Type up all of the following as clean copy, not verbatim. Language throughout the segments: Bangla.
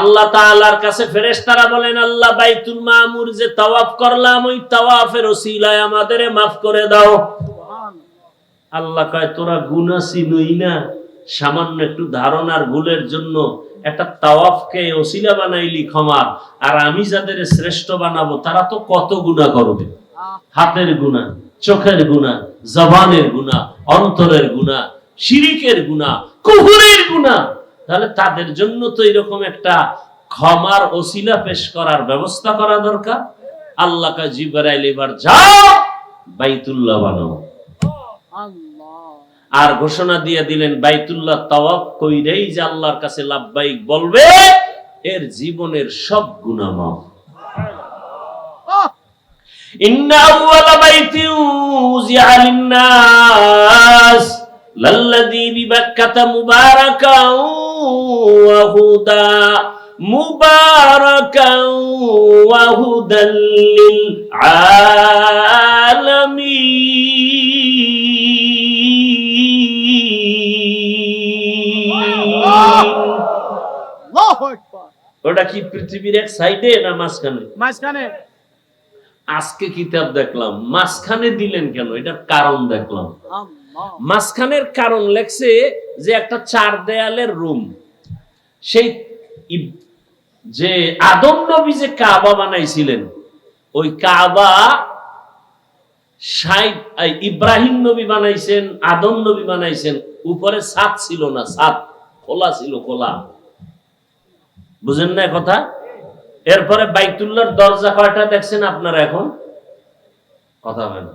আল্লাহ তাআলার কাছে ফেরেশতারা বলেন, আল্লাহ বাইতুল মামুর যে তাওয়াফ করলাম ওই তাওয়াফের ওসিলায় আমাদেরকে maaf করে দাও। আল্লাহ কয়, তোরা গুনাহ চিনই না, সামান্য একটু ধারণার ভুলের জন্য একটা তাওয়াফকে ওসিলা বানাইলি ক্ষমার, আর আমি যাদের শ্রেষ্ঠ বানাবো তারা তো কত গুনাহ করবে, হাতের গুনাহ, চোখের গুনাহ, জবানের গুনাহ, অন্তরের গুনাহ, শিরিকের গুনাহ, কুফরের গুনাহ। তাহলে তাদের জন্য তো এরকম একটা ক্ষমার ওসিলা পেশ করার ব্যবস্থা করা দরকার। আল্লাহ কা জিবরাইল, এবার যাও বাইতুল্লাহ বানাও। আর ঘোষণা দিয়ে দিলেন, বাইতুল্লাহ তাওয়াফ কইরেই যে আল্লাহর কাছে লাব্বাইক বলবে, এর জীবনের সব গুনাহ মাফ। ইন্না আউওয়ালা বাইতিন উযিআ লিন-নাস লাল্লাযী বিবাক্কাতা মুবারাকান ওয়া হুদা মুবারাকান ওয়া হুদাল লিল আলামিন। ওটা কি পৃথিবীর এক সাইডে না মাঝখানে? মাঝখানে। আজকে কিতাব দেখলাম মাঝখানে দিলেন কেন, এটার কারণ দেখলাম। মাঝখানের কারণ লেখছে যে একটা চার দেয়ালের রুম, সেই যে আদম নবী যে কাবা বানাইছিলেন ওই কাবা ইব্রাহিম নবী বানাইছেন, আদম নবী বানাইছেন, উপরে ছাদ ছিল না, ছাদ খোলা ছিল, খোলা। বুঝেন না কথা? এরপরে বাইতুল্লাহর দরজা কয়টা দেখছেন আপনারা এখন? কথা হয় না,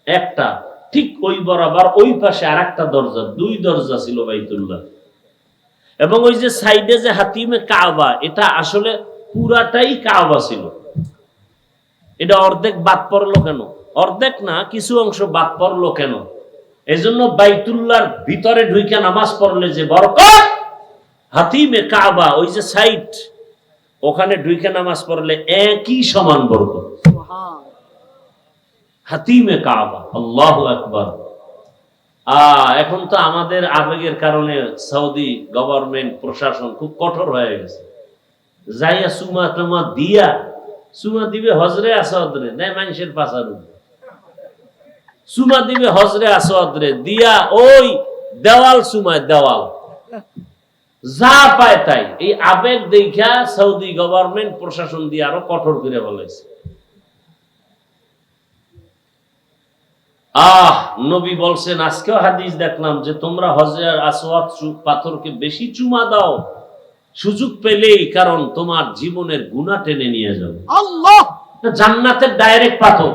একটা। ঠিক ওই বরাবর ওই পাশে আর একটা দরজা, দুই দরজা ছিল বাইতুল্লাহ। এবং ওই যে সাইডে যে হাতিমে কাবা, এটা আসলে পুরাটাই কাবা ছিল। এটা অর্ধেক বাদ পড়লো কেন? অর্ধেক না, কিছু অংশ বাদ পড়লো কেন? এজন্য বাইতুল্লাহর ভিতরে ঢুইকা নামাজ পড়লে যে বরকত, হাতিমে কাবা ওই যে সাইড, ওখানে ঢুইকা নামাজ পড়লে একই সমান বরকত। হাতিমে কাবা, আল্লাহু আকবার। এখন তো আমাদের আবেগের কারণে সৌদি গভর্নমেন্ট প্রশাসন খুব কঠোর হয়ে গেছে। যাইয়া সুমা টুমা দিয়া, সুমা দিবে হজরে আসওয়াদরে, নাই মানুষের পাশার সুমা দিবে হজরে আসওয়াদরে দিয়া, ওই দেওয়াল সুমায় দেওয়াল যা পায় তাই। এই আবেগ দেখা সৌদি গভর্নমেন্ট প্রশাসন দিয়ে আরো কঠোর করে বলেছে। নবী বলছেন, আজকেও হাদিস দেখলাম যে তোমরা হজরে আসওয়াদ পাথরকে বেশি চুমা দাও সুযোগ পেলেই, কারণ তোমার জীবনের গুনাহ টেনে নিয়ে যাবে। আল্লাহ, জান্নাতের ডাইরেক্ট পাথর।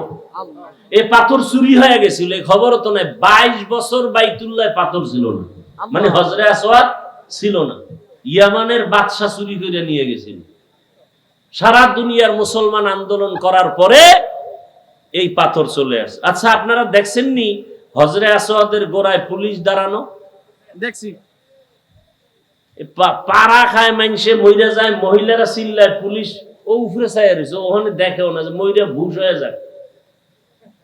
এই পাথর চুরি হয়ে গেছিল, এই খবর তো নাই। 22 বছর বাইতুল্লাহ পাথর ছিল না, মানে হজরে আসওয়াদ ছিল না। ইয়ামানের বাদশা চুরি করে নিয়ে গেছিল। সারা দুনিয়ার মুসলমান আন্দোলন করার পরে এই পাথর চলে আসে। আচ্ছা, আপনারা দেখছেননি হজরে আসওয়াদের গোড়ায় পুলিশ দাঁড়ানো? দেখছি। পাড়া খায় মানুষে, মইরা যায়, মহিলারা চিল্লায়, পুলিশ ও উপরে চাইয়া রয়েছে, ওখানে দেখেও না যে মইরা ভুষ হয়ে যায়।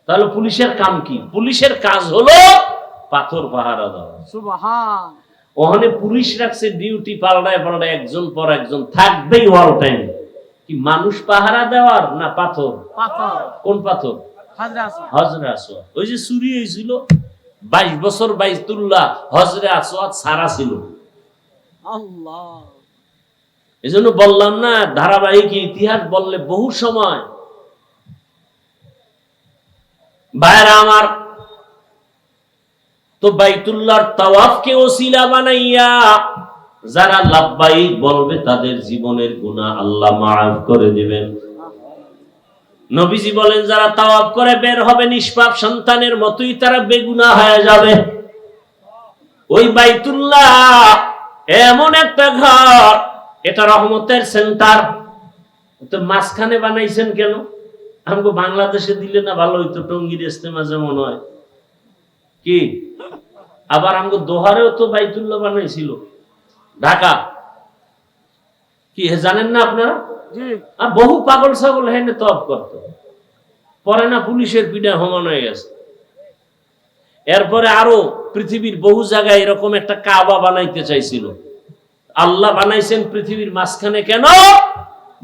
তাহলে পুলিশের কাম কি? পুলিশের কাজ হলো পাথর পাহারা দেওয়া। সুবহান। ওখানে পুলিশ রাখছে ডিউটি, পাল্টায় পাল্টায় একজন পর একজন থাকবেই অল টাইম। কি মানুষ পাহারা দেওয়ার না পাথর? পাথর। কোন পাথর? হজরে আসওয়াদ। ওই যে চুরি হয়েছিল 22 বছর বাইতুল্লাহ হজরে আসওয়াদ সারা ছিল। আল্লাহ, এজন্য বললাম না, ধারাবাহিক ইতিহাস বললে বহু সময়। ভাইরা আমার, তো বাইতুল্লাহর তাওয়াফকে ওসিলা বানাইয়া যারা লাব্বাইক বলবে তাদের জীবনের গুনাহ আল্লাহ মাফ করে দিবেন। নবীজি বলেন, যারা তাওয়াফ করে বের হবে নিষ্পাপ সন্তানের মতোই তারা বেগুনাহ হয়ে যাবে। ওই বাইতুল্লাহ এমন একটা ঘর, এটা রহমতের সেন্টার। তো মাঝখানে বানাইছেন কেন? আমাকে বাংলাদেশে দিলে না ভালো হইতো, টঙ্গীর ইস্তেমা যেমন হয় কি। আবার আমাকে দোহারেও তো বাইতুল্লাহ বানাইছিল, ঢাকা। কি জানেন না আপনারা? আর বহু পাগল ছাগল হেনে তওয়াফ করত, পরে না পুলিশের পিঠে সমান হয়ে গেছে। এরপরে আরো পৃথিবীর বহু জায়গায় এরকম একটা কাবা বানাইতে চাইছিল, আল্লাহ বানাইছেন পৃথিবীর মাঝখানে কেন?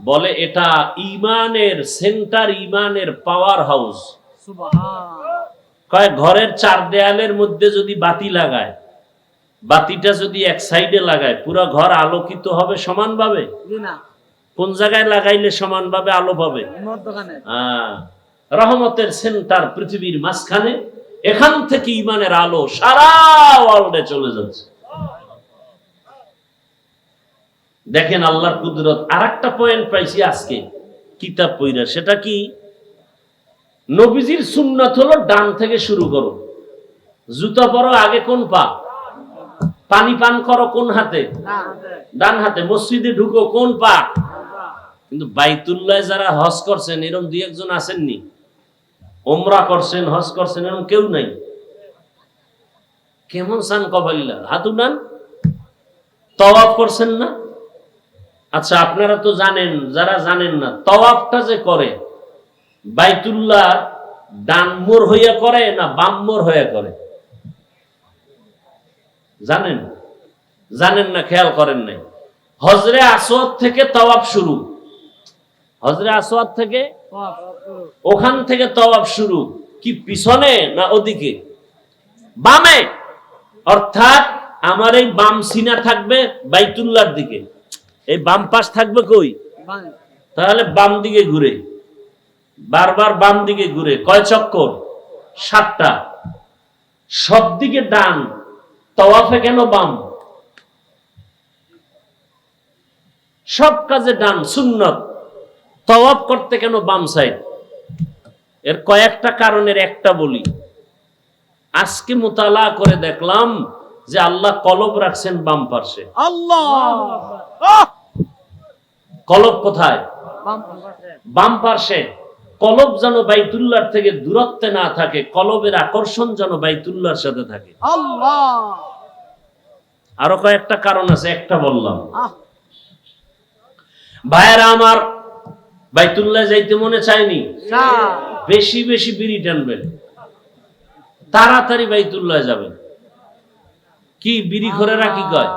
বলে এটা ইমানের সেন্টার, ইমানের পাওয়ার হাউস। সুবহান। কয় ঘরের চার দেয়ালের মধ্যে যদি বাতি লাগায়, বাতিটা যদি এক সাইডে লাগায়, পুরো ঘর আলোকিত হবে সমানভাবে? জি না। কোন জায়গায় লাগাইলে সমানভাবে আলো পাবে? মধ্যখানে। রহমতের সেন্টার পৃথিবীর মাঝখানে, এখান থেকে ইমানের আলো সারা ওয়ার্ল্ডে চলে যাচ্ছে। দেখেন আল্লাহর কুদরত। আর একটা পয়েন্ট পাইছি আজকে কিতাব পড়া, সেটা কি? নবীজির সুন্নাত হলো ডান থেকে শুরু করো, জুতা পরো আগে কোন পা, পানি পান করো কোন হাতে? ডান হাতে। মসজিদে ঢুকো কোন পা? কিন্তু বাইতুল্লাহ যারা হজ করছেন এরকম দুই একজন আসেননি? ওমরা করছেন, হজ করছেন, এরকম কেউ নাই? কেমন সান কবালিল্লাহ, হাত উঠান। তওয়াফ করছেন না? আচ্ছা আপনারা তো জানেন, যারা জানেন না, তওয়াফটা যে করে বাইতুল্লাহ ডান মোড় হইয়া করে না বাম মোড় হইয়া করে? জানেন? জানেন না, খেয়াল করেন নাই। হজরে আসওয়াদ থেকে তওয়াফ শুরু, হজরে আসওয়াদ থেকে, ওখান থেকে তওয়াফ শুরু। কি পিছনে না ওদিকে? বামে। অর্থাৎ আমার এই বাম সিনা থাকবে বাইতুল্লাহর দিকে, এই বাম পাশ থাকবে কই? তাহলে বাম দিকে ঘুরে, বারবার বাম দিকে ঘুরে। কয় চক্কর? 7টা। সব দিকে ডান, তওয়াফে কেন বাম? সব কাজে ডান, সুন্নত। তওয়াফ করতে কেন বাম সাইড? এর কয়েকটা কারণের একটা বলি। আজকে মুতালা করে দেখলাম যে আল্লাহ কলব রাখছেন বাম পাশে। আল্লাহ। কলব কোথায়? বাম পাশে। কলব যেন বাইতুল্লাহর থেকে দূরত্বে না থাকে, কলবের আকর্ষণ যেন বাইতুল্লাহর সাথে থাকে। আল্লাহ। আরো কয়েকটা কারণ আছে, একটা বললাম। ভাইয়েরা আমার, বাইতুল্লাহ যাইতে মনে চায়নি? বেশি বেশি বিড়ি টানবেন, তাড়াতাড়ি বাইতুল্লাহ যাবেন। কি বিড়ি খোরেরা কি কয়?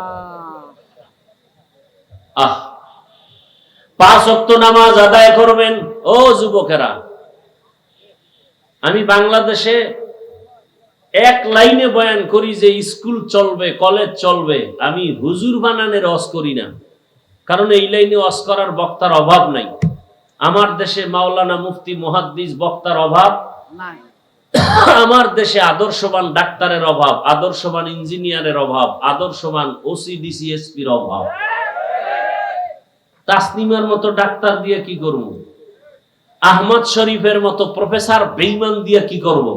5 ওয়াক্ত নামাজ আদায় করবেন। ও যুবকেরা, আমি বাংলাদেশে এক লাইনে বয়ান করি যে স্কুল চলবে, কলেজ চলবে। আমি হুজুর বানানের ওয়াজ করি না, কারণ এই লাইনে ওয়াজ করার বক্তার অভাব নাই। আমার দেশে মাওলানা, মুফতি, মুহাদ্দিস বক্তার অভাব নাই। আমার দেশে আদর্শবান ডাক্তারের অভাব, আদর্শবান ইঞ্জিনিয়ারের অভাব, আদর্শবান ওসি, ডিসি, এসপির অভাব। তাসনিমার মতো ডাক্তার দিয়ে কি করব? আহমদ শরীফের মতো প্রফেসর বেঈমান দিয়ে কি করব?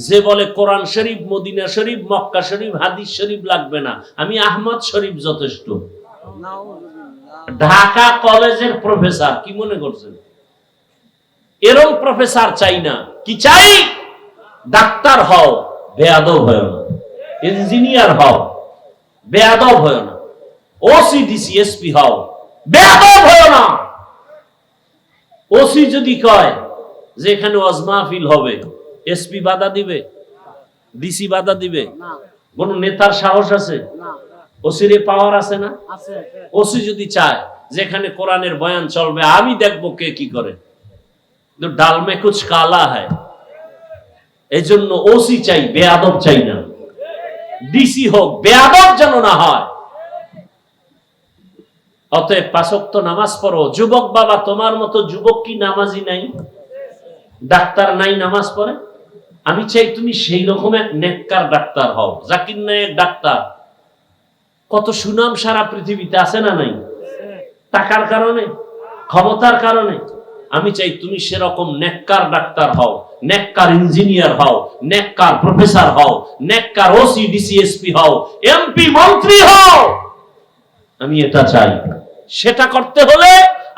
যে বলে কোরআন শরীফ, মদিনা শরীফ, মক্কা শরীফ, হাদিস শরীফ লাগবে না, আমি আহমদ শরীফ যথেষ্ট। ঢাকা কলেজের প্রফেসর, কি মনে করছেন? এরকম প্রফেসর চাই না। কি চাই? ডাক্তার হও, বেয়াদব হয় না। ইঞ্জিনিয়ার হও, বেয়াদব হয় না। ওসি, ডিসি, এসপি হও, বেয়াদব হয় না। ওসি যদি কয় যে এখানে ওয়াজ মাহফিল হবে, এসপি বাধা দিবে? ডিসি বাধা দিবে? কোন নেতার সাহস আছে? ওসির পাওয়ার আছে না? ওসি যদি চায় যে এখানে কোরআনের বয়ান চলবে, আমি দেখবো কে কি করে। ডাল মে কুছ কালা হয়, এই জন্য ওসি চাই, বেয়াদব চাই না। ডিসি হোক, বেয়াদব যেন না হয়। অতএব 5 ওয়াক্ত নামাজ পড়ো। যুবক বাবা, তোমার মতো যুবক কি নামাজি নাই? ডাক্তার নাই, নামাজ পড়ে? আমি চাই তুমি সেই রকম এক নেককার ডাক্তার হও। জাকির নায়েক ডাক্তার, কত সুনাম সারা পৃথিবীতে, আছে না নাই? টাকার কারণে, ক্ষমতার কারণে। আমি চাই তুমি সেরকম নেককার ডাক্তার হও, নেককার ইঞ্জিনিয়ার হও, নেককার প্রফেসর হও, নেককার ওসি, ডিসি, এসপি হও, এমপি, মন্ত্রী হও। আমি এটা চাই। সেটা করতে হলে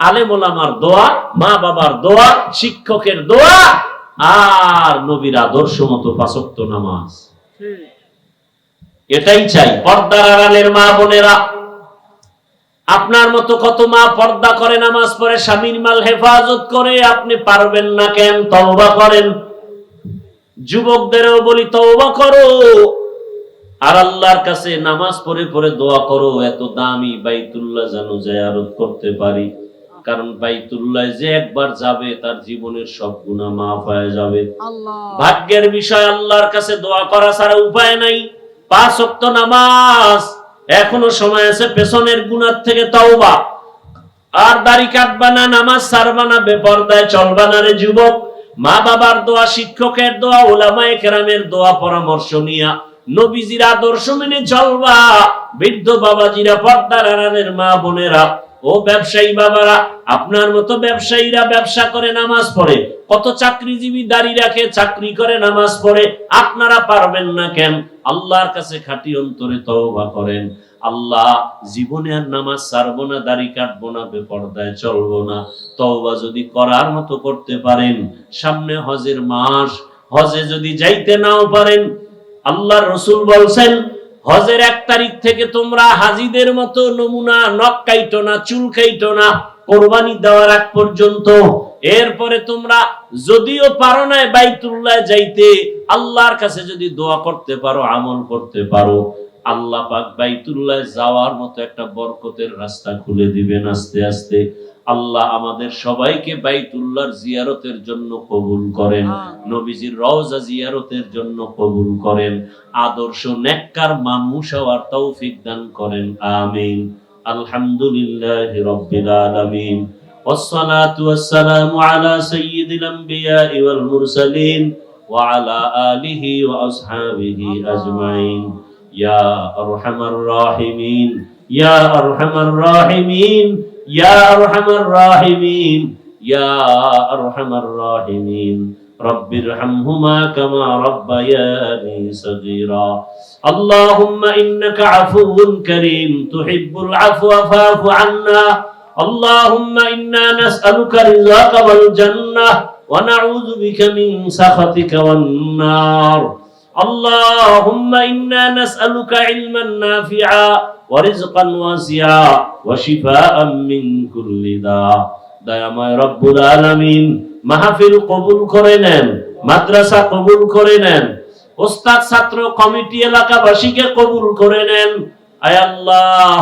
আলেম ওলামার দোয়া, মা বাবার দোয়া, শিক্ষকের দোয়া, আর নবীর আদর্শ মতো 5 ওয়াক্ত নামাজ, এটাই চাই। পর্দার আড়ালের মা বোনেরা, আপনার মতো কত মা পর্দা করে, নামাজ পড়ে, স্বামীর মাল হেফাজত করে। আপনি পারবেন না কেন? তওবা করেন। যুবকদেরও বলি তওবা করো। আর আল্লাহর কাছে নামাজ পড়ে পড়ে দোয়া করো, এত দামি বাইতুল্লাহ যেন জিয়ারত করতে পারি। কারণ বাইতুল্লাহ যে একবার যাবে তার জীবনের সব গুনাহ মাফ হয়ে যাবে। আল্লাহ ভাগ্যের বিষয়, আল্লাহর কাছে দোয়া করা ছাড়া উপায় নাই। 5 ওয়াক্ত নামাজ, এখনো সময় আছে পেছনের গুনাহ থেকে তওবা। আর দাড়ি কাটবা না, নামাজ ছাড়বা না, বেপরদায় চলবা না রে যুবক। মা বাবার দোয়া, শিক্ষকের দোয়া, উলামায়ে কেরামের দোয়া পরামর্শ নিয়া নবীজির আদর্শ মেনে চলবা। বৃদ্ধ বাবাজিরা, পর্দার আড়ালের মা বোনেরা, ও ব্যবসায়ী বাবারা, আপনার মতো ব্যবসায়ীরা ব্যবসা করে নামাজ পড়ে, কত চাকরিজীবী দাড়ি রাখে, চাকরি করে নামাজ পড়ে, আপনারা পারবেন না কেন? আল্লাহর কাছে খাঁটি অন্তরে তওবা করেন। আল্লাহ, জীবনে আর নামাজ ছাড়বো না, দাড়ি কাটবো না, বেপরদায় চলবো না। তওবা যদি করার মতো করতে পারেন, সামনে হজের মাস, হজে যদি যাইতে নাও পারেন, আল্লাহর রাসূল বলছেন হজের 1 তারিখ থেকে তোমরা হাজীদের মতো নমুনা নখ কাইটো না, চুল কাইটো না, কোরবানি দেওয়ার আগ পর্যন্ত। এরপরে তোমরা যদিও পারো না বাইতুল্লাহ যাইতে, আল্লাহর কাছে যদি দোয়া করতে পারো, আমল করতে পারো, আল্লাহ পাক বাইতুল্লাহ যাওয়ার মতো একটা বরকতের রাস্তা খুলে দিবেন আস্তে আস্তে। আল্লাহ আমাদের সবাইকে বাইতুল্লাহর জিয়ারতের জন্য কবুল করেন, নবীজির রওজা জিয়ারতের জন্য কবুল করেন, আদর্শ নেককার মানুষ হওয়ার তৌফিক দান করেন। আমিন। আলহামদুলিল্লাহি রাব্বিল আলামিন, ওয়াসসালাতু ওয়াসসালামু আলা সাইয়্যিদিল আমবিয়াই ওয়াল মুরসালিন ওয়া আলা আলিহি ওয়া আসহাবিহি আজমাইন। ইয়া আরহামার রাহিমিন, ইয়া আরহামার রাহিমিন, ইয়া আরহামার রাহিমিন, ইয়া আরহামার রাহিমিন। রব্বিরহামহুমা কামা রাব্বায়ানি সগীরা। আল্লাহুম্মা ইন্নাকা আফুউন কারীম তুহিব্বুল আফওয়া ফা'ফু আন্না। আল্লাহুম্মা ইন্না নাসআলুকা রিযাকা ওয়াল জান্নাহ ওয়া নাউযু বিকা মিন সাখাতিকা ওয়ান নার। اللهم إنا نسألك علما نافعا ورزقا واسعا وشفاء من كل داء। দয়াময় রব্বুল আলামিন, মাহফিল কবুল করে নেন, মাদ্রাসা কবুল করে নেন, ওস্তাদ ছাত্র কমিটি এলাকাবাসীকে কবুল করে নেন। আয় আল্লাহ,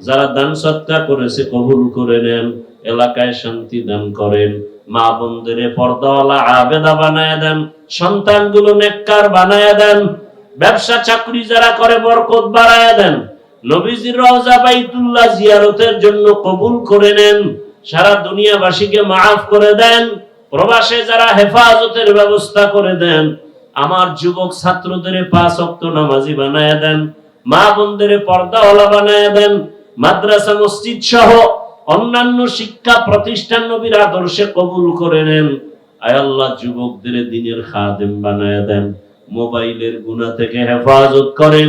যারা দান সদকা করেছে কবুল করে নেন, এলাকায় শান্তি দান করেন, মা বোনদের পর্দাওয়ালা আবেদা বানায় দেন, সন্তানগুলো নেককার বানায় দেন, ব্যবসা চাকরি যারা করে বরকত বাড়ায় দেন, নবীজির রওজা বাইতুল্লাহ জিয়ারতের জন্য কবুল করে নেন, সারা দুনিয়াবাসীকে মাফ করে দেন, প্রবাসে যারা হেফাজতের ব্যবস্থা করে দেন, আমার যুবক ছাত্রদের 5 ওয়াক্ত নামাজি বানায় দেন, মা বোনদের পর্দাওয়ালা বানায় দেন, মাদ্রাসা মসজিদ সহ অন্যান্য শিক্ষা প্রতিষ্ঠান নবীর আদর্শে কবুল করে নেন। আয় আল্লাহ, যুবকদের দ্বীনের খাদেম বানায় দেন, মোবাইলের গুনাহ থেকে হেফাজত করেন।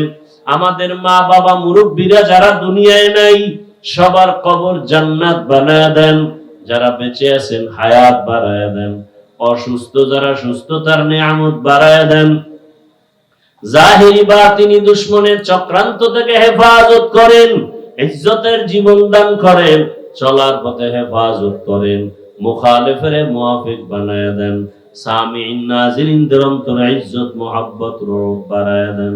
আমাদের মা বাবা মুরব্বীরা যারা দুনিয়ায় নাই, সবার কবর জান্নাত বানায় দেন, যারা বেঁচে আছেন হায়াত বাড়ায় দেন, অসুস্থ যারা সুস্থতার নিয়ামত বাড়ায় দেন, জাহিরি বাতিনি দুশমনের চক্রান্ত থেকে হেফাজত করেন, ইজ্জতের জীবন দান করেন, চলার পথে হেফাজত করেন, মুখালিফের মুওয়াফিক বানায় দেন, সামিঈন নাজিরিনদের অন্তরে ইজ্জত মুহাব্বত রূপ বাড়ায় দেন।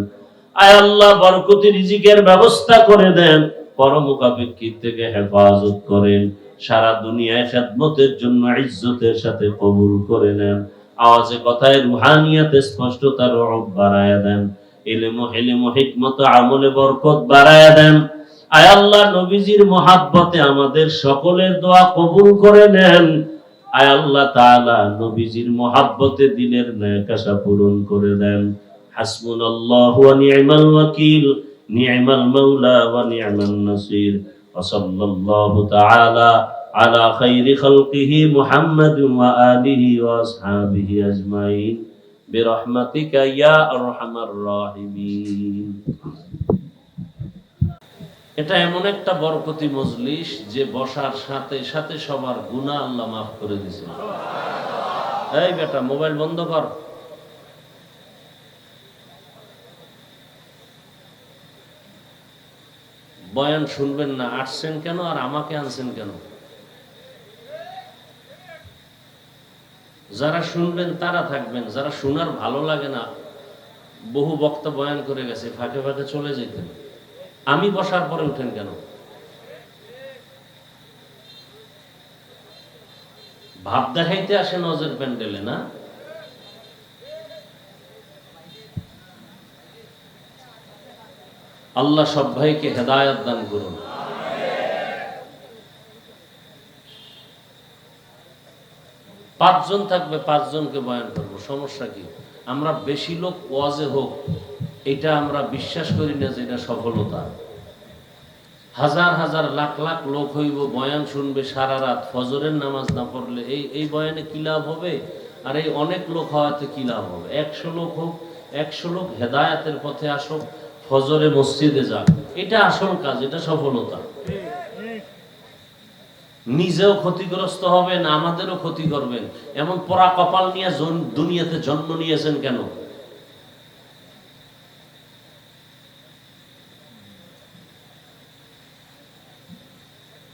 আয় আল্লাহ, বরকতি রিজিকের ব্যবস্থা করে দেন, পরমুখাপেক্ষী থেকে হেফাজত করেন, সারা দুনিয়ায় খেদমতের জন্য ইজ্জতের সাথে কবুল করে নেন। আওয়াজে কথায় রুহানিয়াতে স্পষ্টতার রূপ বাড়ায় দেন, ইলম ও হিলম ও হিকমত আমলে বরকত বাড়ায় দেন। আয় আল্লাহ, নবীজির মহাব্বতে আমাদের সকলের দোয়া কবুল করে নেন। আয় আল্লাহ তাআলা, নবীজির মহাব্বতে দিলের নেক আশা পূরণ করে দেন। হাসবুনাল্লাহু ওয়া নি'মাল ওয়াকিল, নি'মাল মাওলা ওয়া নি'মান নাসির। ওয়া সাল্লাল্লাহু তাআলা আলা খাইরি খালকিহি মুহাম্মাদিন ওয়া আলিহি ওয়া আসহাবিহি আজমাইন বিরহমাতিকা ইয়া আরহামার রাহিমিন। এটা এমন একটা বরকতি মজলিস যে বসার সাথে সাথে সবার গুনাহ আল্লাহ মাফ করে দিয়েছেন। এই বেটা, মোবাইল বন্ধ কর। বয়ান শুনবেন না, আসছেন কেন আর আমাকে আনছেন কেন? যারা শুনবেন তারা থাকবেন, যারা শোনার ভালো লাগে না বহু বক্তা বয়ান করে গেছে, ফাঁকে ফাঁকে চলে যেতেন। আমি বসার পরে উঠেন কেন? ভাব দেখাইতে আসে নজর প্যান্ডেলে না? আল্লাহ সব ভাইকে হেদায়েত দান করুন। পাঁচজন থাকবে, পাঁচজনকে বয়ান করব, সমস্যা কি? আমরা বেশি লোক ওয়াজে হোক এটা আমরা বিশ্বাস করি না যে এটা সফলতা। হাজার হাজার লাখ লাখ লোক হইব, বয়ান শুনবে সারা রাত, ফজরের নামাজ না পড়লে এই বয়ানে কি লাভ হবে? আর এই অনেক লোক হওয়াতে কি লাভ হবে? 100 লোক হোক, 100 লোক হেদায়েতের পথে আসুক, ফজরে মসজিদে যাক, এটা আসল কাজ, এটা সফলতা। নিজেও ক্ষতিগ্রস্ত হবেন, আমাদেরও ক্ষতি করবেন। এমন পোড়া কপাল নিয়ে দুনিয়াতে জন্ম নিয়েছেন কেন?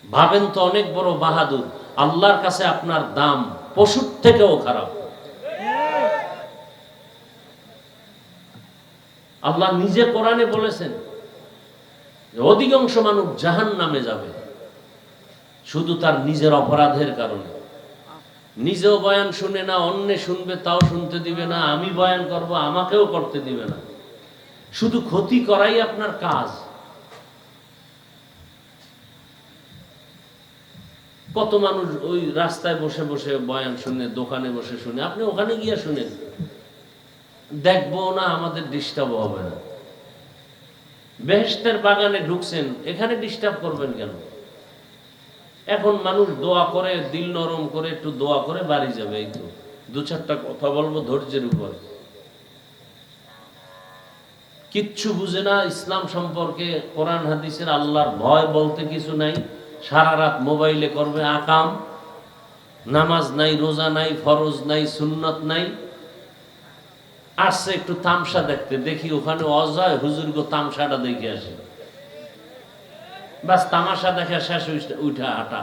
ভাবেন তো অনেক বড় বাহাদুর, আল্লাহর কাছে আপনার দাম পশুর থেকেও খারাপ। আল্লাহ নিজে কোরআনে বলেছেন যে অধিকাংশ মানুষ জাহান্নামে যাবে শুধু তার নিজের অপরাধের কারণে। নিজেও বয়ান শুনে না, অন্যে শুনবে তাও শুনতে দিবে না, আমি বয়ান করব আমাকেও করতে দিবে না, শুধু ক্ষতি করাই আপনার কাজ। কত মানুষ ওই রাস্তায় বসে বসে বয়ান শুনে, দোকানে বসে শুনে, আপনি ওখানে গিয়ে শুনেন, দেখবো না, আমাদের ডিস্টার্ব হবে না। বেহেশতের বাগানে ঢুকছেন, এখানে ডিস্টার্ব করবেন কেন? এখন মানুষ দোয়া করে, দিল নরম করে একটু দোয়া করে বাড়ি যাবে, এই তো। দু চারটা কথা বলবো ধৈর্যের উপর। কিচ্ছু বুঝে না ইসলাম সম্পর্কে, কোরআন হাদিসের, আল্লাহর ভয় বলতে কিছু নাই। সারা রাত মোবাইলে করবে আকাম, নামাজ নাই, রোজা নাই, ফরজ নাই, সুন্নত নাই। আসছে একটু তামসা দেখতে, দেখি ওখানে অজয় হুজুর গো তামসাটা দেখে আসে, বাস তামাশা দেখে শেষ, উঠা হাঁটা।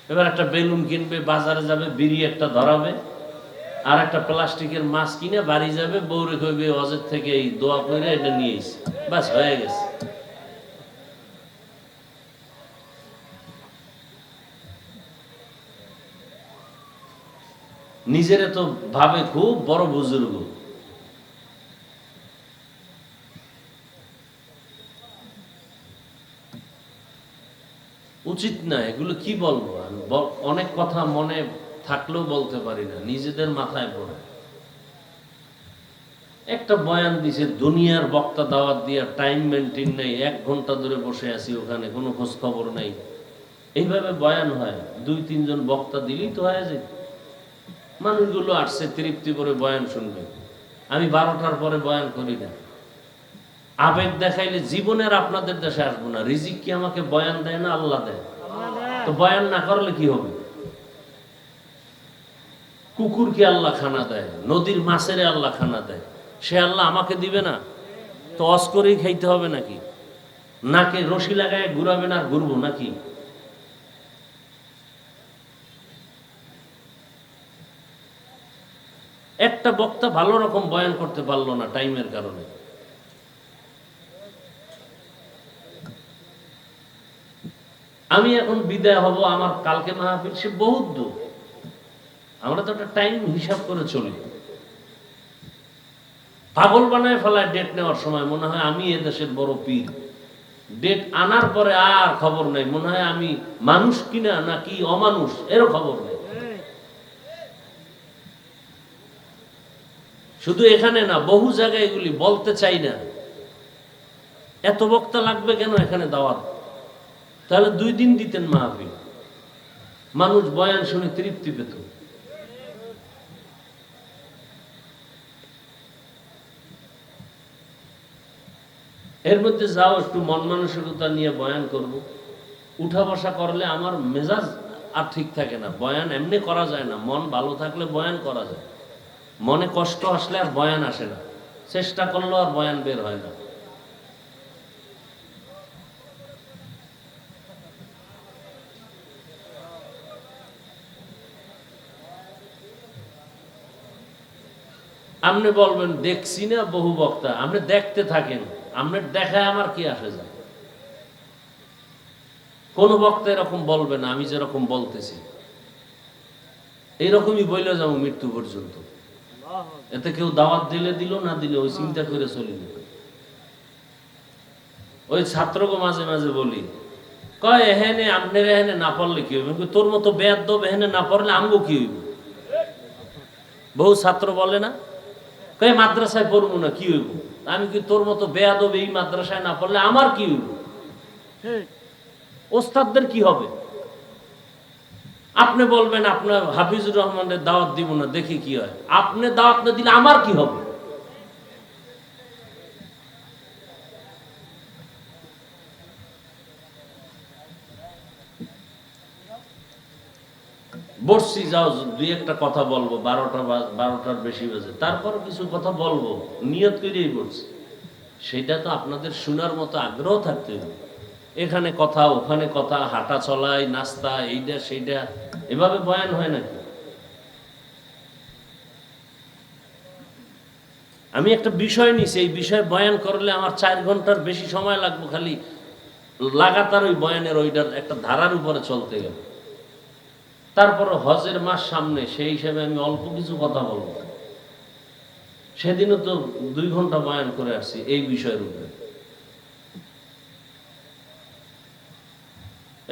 এবার একটা বেলুন কিনবে, বাজারে যাবে, বিড়ি একটা ধরাবে, আর একটা প্লাস্টিকের মাছ কিনে বাড়ি যাবে, বউরে কইবে অজের থেকে এই দোয়া করে এটা নিয়ে এসে, বাস হয়ে গেছে। নিজেরে তো ভাবে খুব বড় বুজুর্গ। উচিত না এগুলো। কি বলবো, অনেক কথা মনে থাকলেও বলতে পারি না, নিজেদের মাথায় পড়ে। একটা বয়ান দিছে, দুনিয়ার বক্তা দাওয়াত দিয়া, টাইম মেনটেন নেই, 1 ঘন্টা ধরে বসে আছি ওখানে, কোনো খোঁজ খবর নাই। এইভাবে বয়ান হয়? 2-3 জন বক্তা দিলেই তো হয়ে যায়। মানুষগুলো আসছে তৃপ্তি করে বয়ান শুনবে। আমি 12টার পরে বয়ান করি না। আবেগ দেখাইলে জীবনের আপনাদের দেশে আসবো না। রিজিক কি আমাকে বয়ান দেয় না আল্লাহ দেয়? তো বয়ান না করলে কি হবে? কুকুর কি আল্লাহ খানা দেয়? নদীর মাছের আল্লাহ খানা দেয়, সে আল্লাহ আমাকে দিবে না? তো অস করেই খাইতে হবে নাকি? নাকে রশি লাগায় ঘুরাবেন আর ঘুরবো নাকি? একটা বক্তা ভালো রকম বয়ান করতে পারলো না টাইমের কারণে। আমি এখন বিদায় হব, আমার কালকে মাহফিল, সে বহুত দূর। আমরা তো একটা টাইম হিসাব করে চলি। পাগল বানায় ফেলায় ডেট নেওয়ার সময়, মনে হয় আমি এদেশের বড় পীর। ডেট আনার পরে আর খবর নেই, মনে হয় আমি মানুষ কিনা নাকি অমানুষ, এরও খবর নেই। শুধু এখানে না, বহু জায়গায় এগুলি বলতে চাই না। এত বক্তা লাগবে কেন এখানে দাওয়াত? তাহলে 2 দিন দিতেন মাহফিল, মানুষ বয়ান শুনে তৃপ্তি পেত। এর মধ্যে যাও একটু মন মানসিকতা নিয়ে বয়ান করব। উঠা বসা করলে আমার মেজাজ আর ঠিক থাকে না। বয়ান এমনি করা যায় না, মন ভালো থাকলে বয়ান করা যায়, মনে কষ্ট আসলে আর বয়ান আসে না, চেষ্টা করলেও আর বয়ান বের হয় না। আপনি বলবেন দেখছি না বহু বক্তা, আপনি দেখতে থাকেন, আপনার দেখায় আমার কি আসে যায়? কোন বক্তা এরকম বলবে না আমি যেরকম বলতেছি, এইরকমই বইলে যাবো মৃত্যু পর্যন্ত। এতে কেউ দাওয়াত দিলে দিল, না দিলে ওই চিন্তা করে চলিল। ওই ছাত্রকে মাঝে মাঝে বলি, কয় এহেনে আপনার এহেনে না পড়লে কি হইবে? তোর মতো বেয়াদব এহেনে না পড়লে আমগো কি হইব? বহু ছাত্র বলে না, কয় মাদ্রাসায় পড়বো না কি হইব? আমি কি তোর মতো বেয়াদব এই মাদ্রাসায় না পড়লে আমার কি হইব? ওস্তাদদের কি হবে? আপনি বলবেন আপনার হাফিজুর রহমানের দাওয়াত দিব না, দেখি কি হয়। আপনি দাওয়াত না দিলে আমার কি হবে? বসছি, যাও দুই একটা কথা বলবো, 12টার বেশি বাজে, তারপর কিছু কথা বলবো নিয়ত করেই বলছি। সেটা তো আপনাদের শোনার মতো আগ্রহ থাকতে হবে। এখানে কথা ওখানে কথা, হাঁটা চলাই, নাস্তা, এইটা সেইটা, এভাবে বয়ান হয় নাকি? আমি একটা বিষয় নিছি, এই বিষয়ে বয়ান করলে আমার 4 ঘন্টার বেশি সময় লাগবে, খালি লাগাতার ওই বয়ানের ওইটার একটা ধারার উপরে চলতে গেলে। তারপর হজের মাস সামনে, সেই হিসেবে আমি অল্প কিছু কথা বলবো। সেদিনও তো 2 ঘন্টা বয়ান করে আসছি এই বিষয়ের উপরে।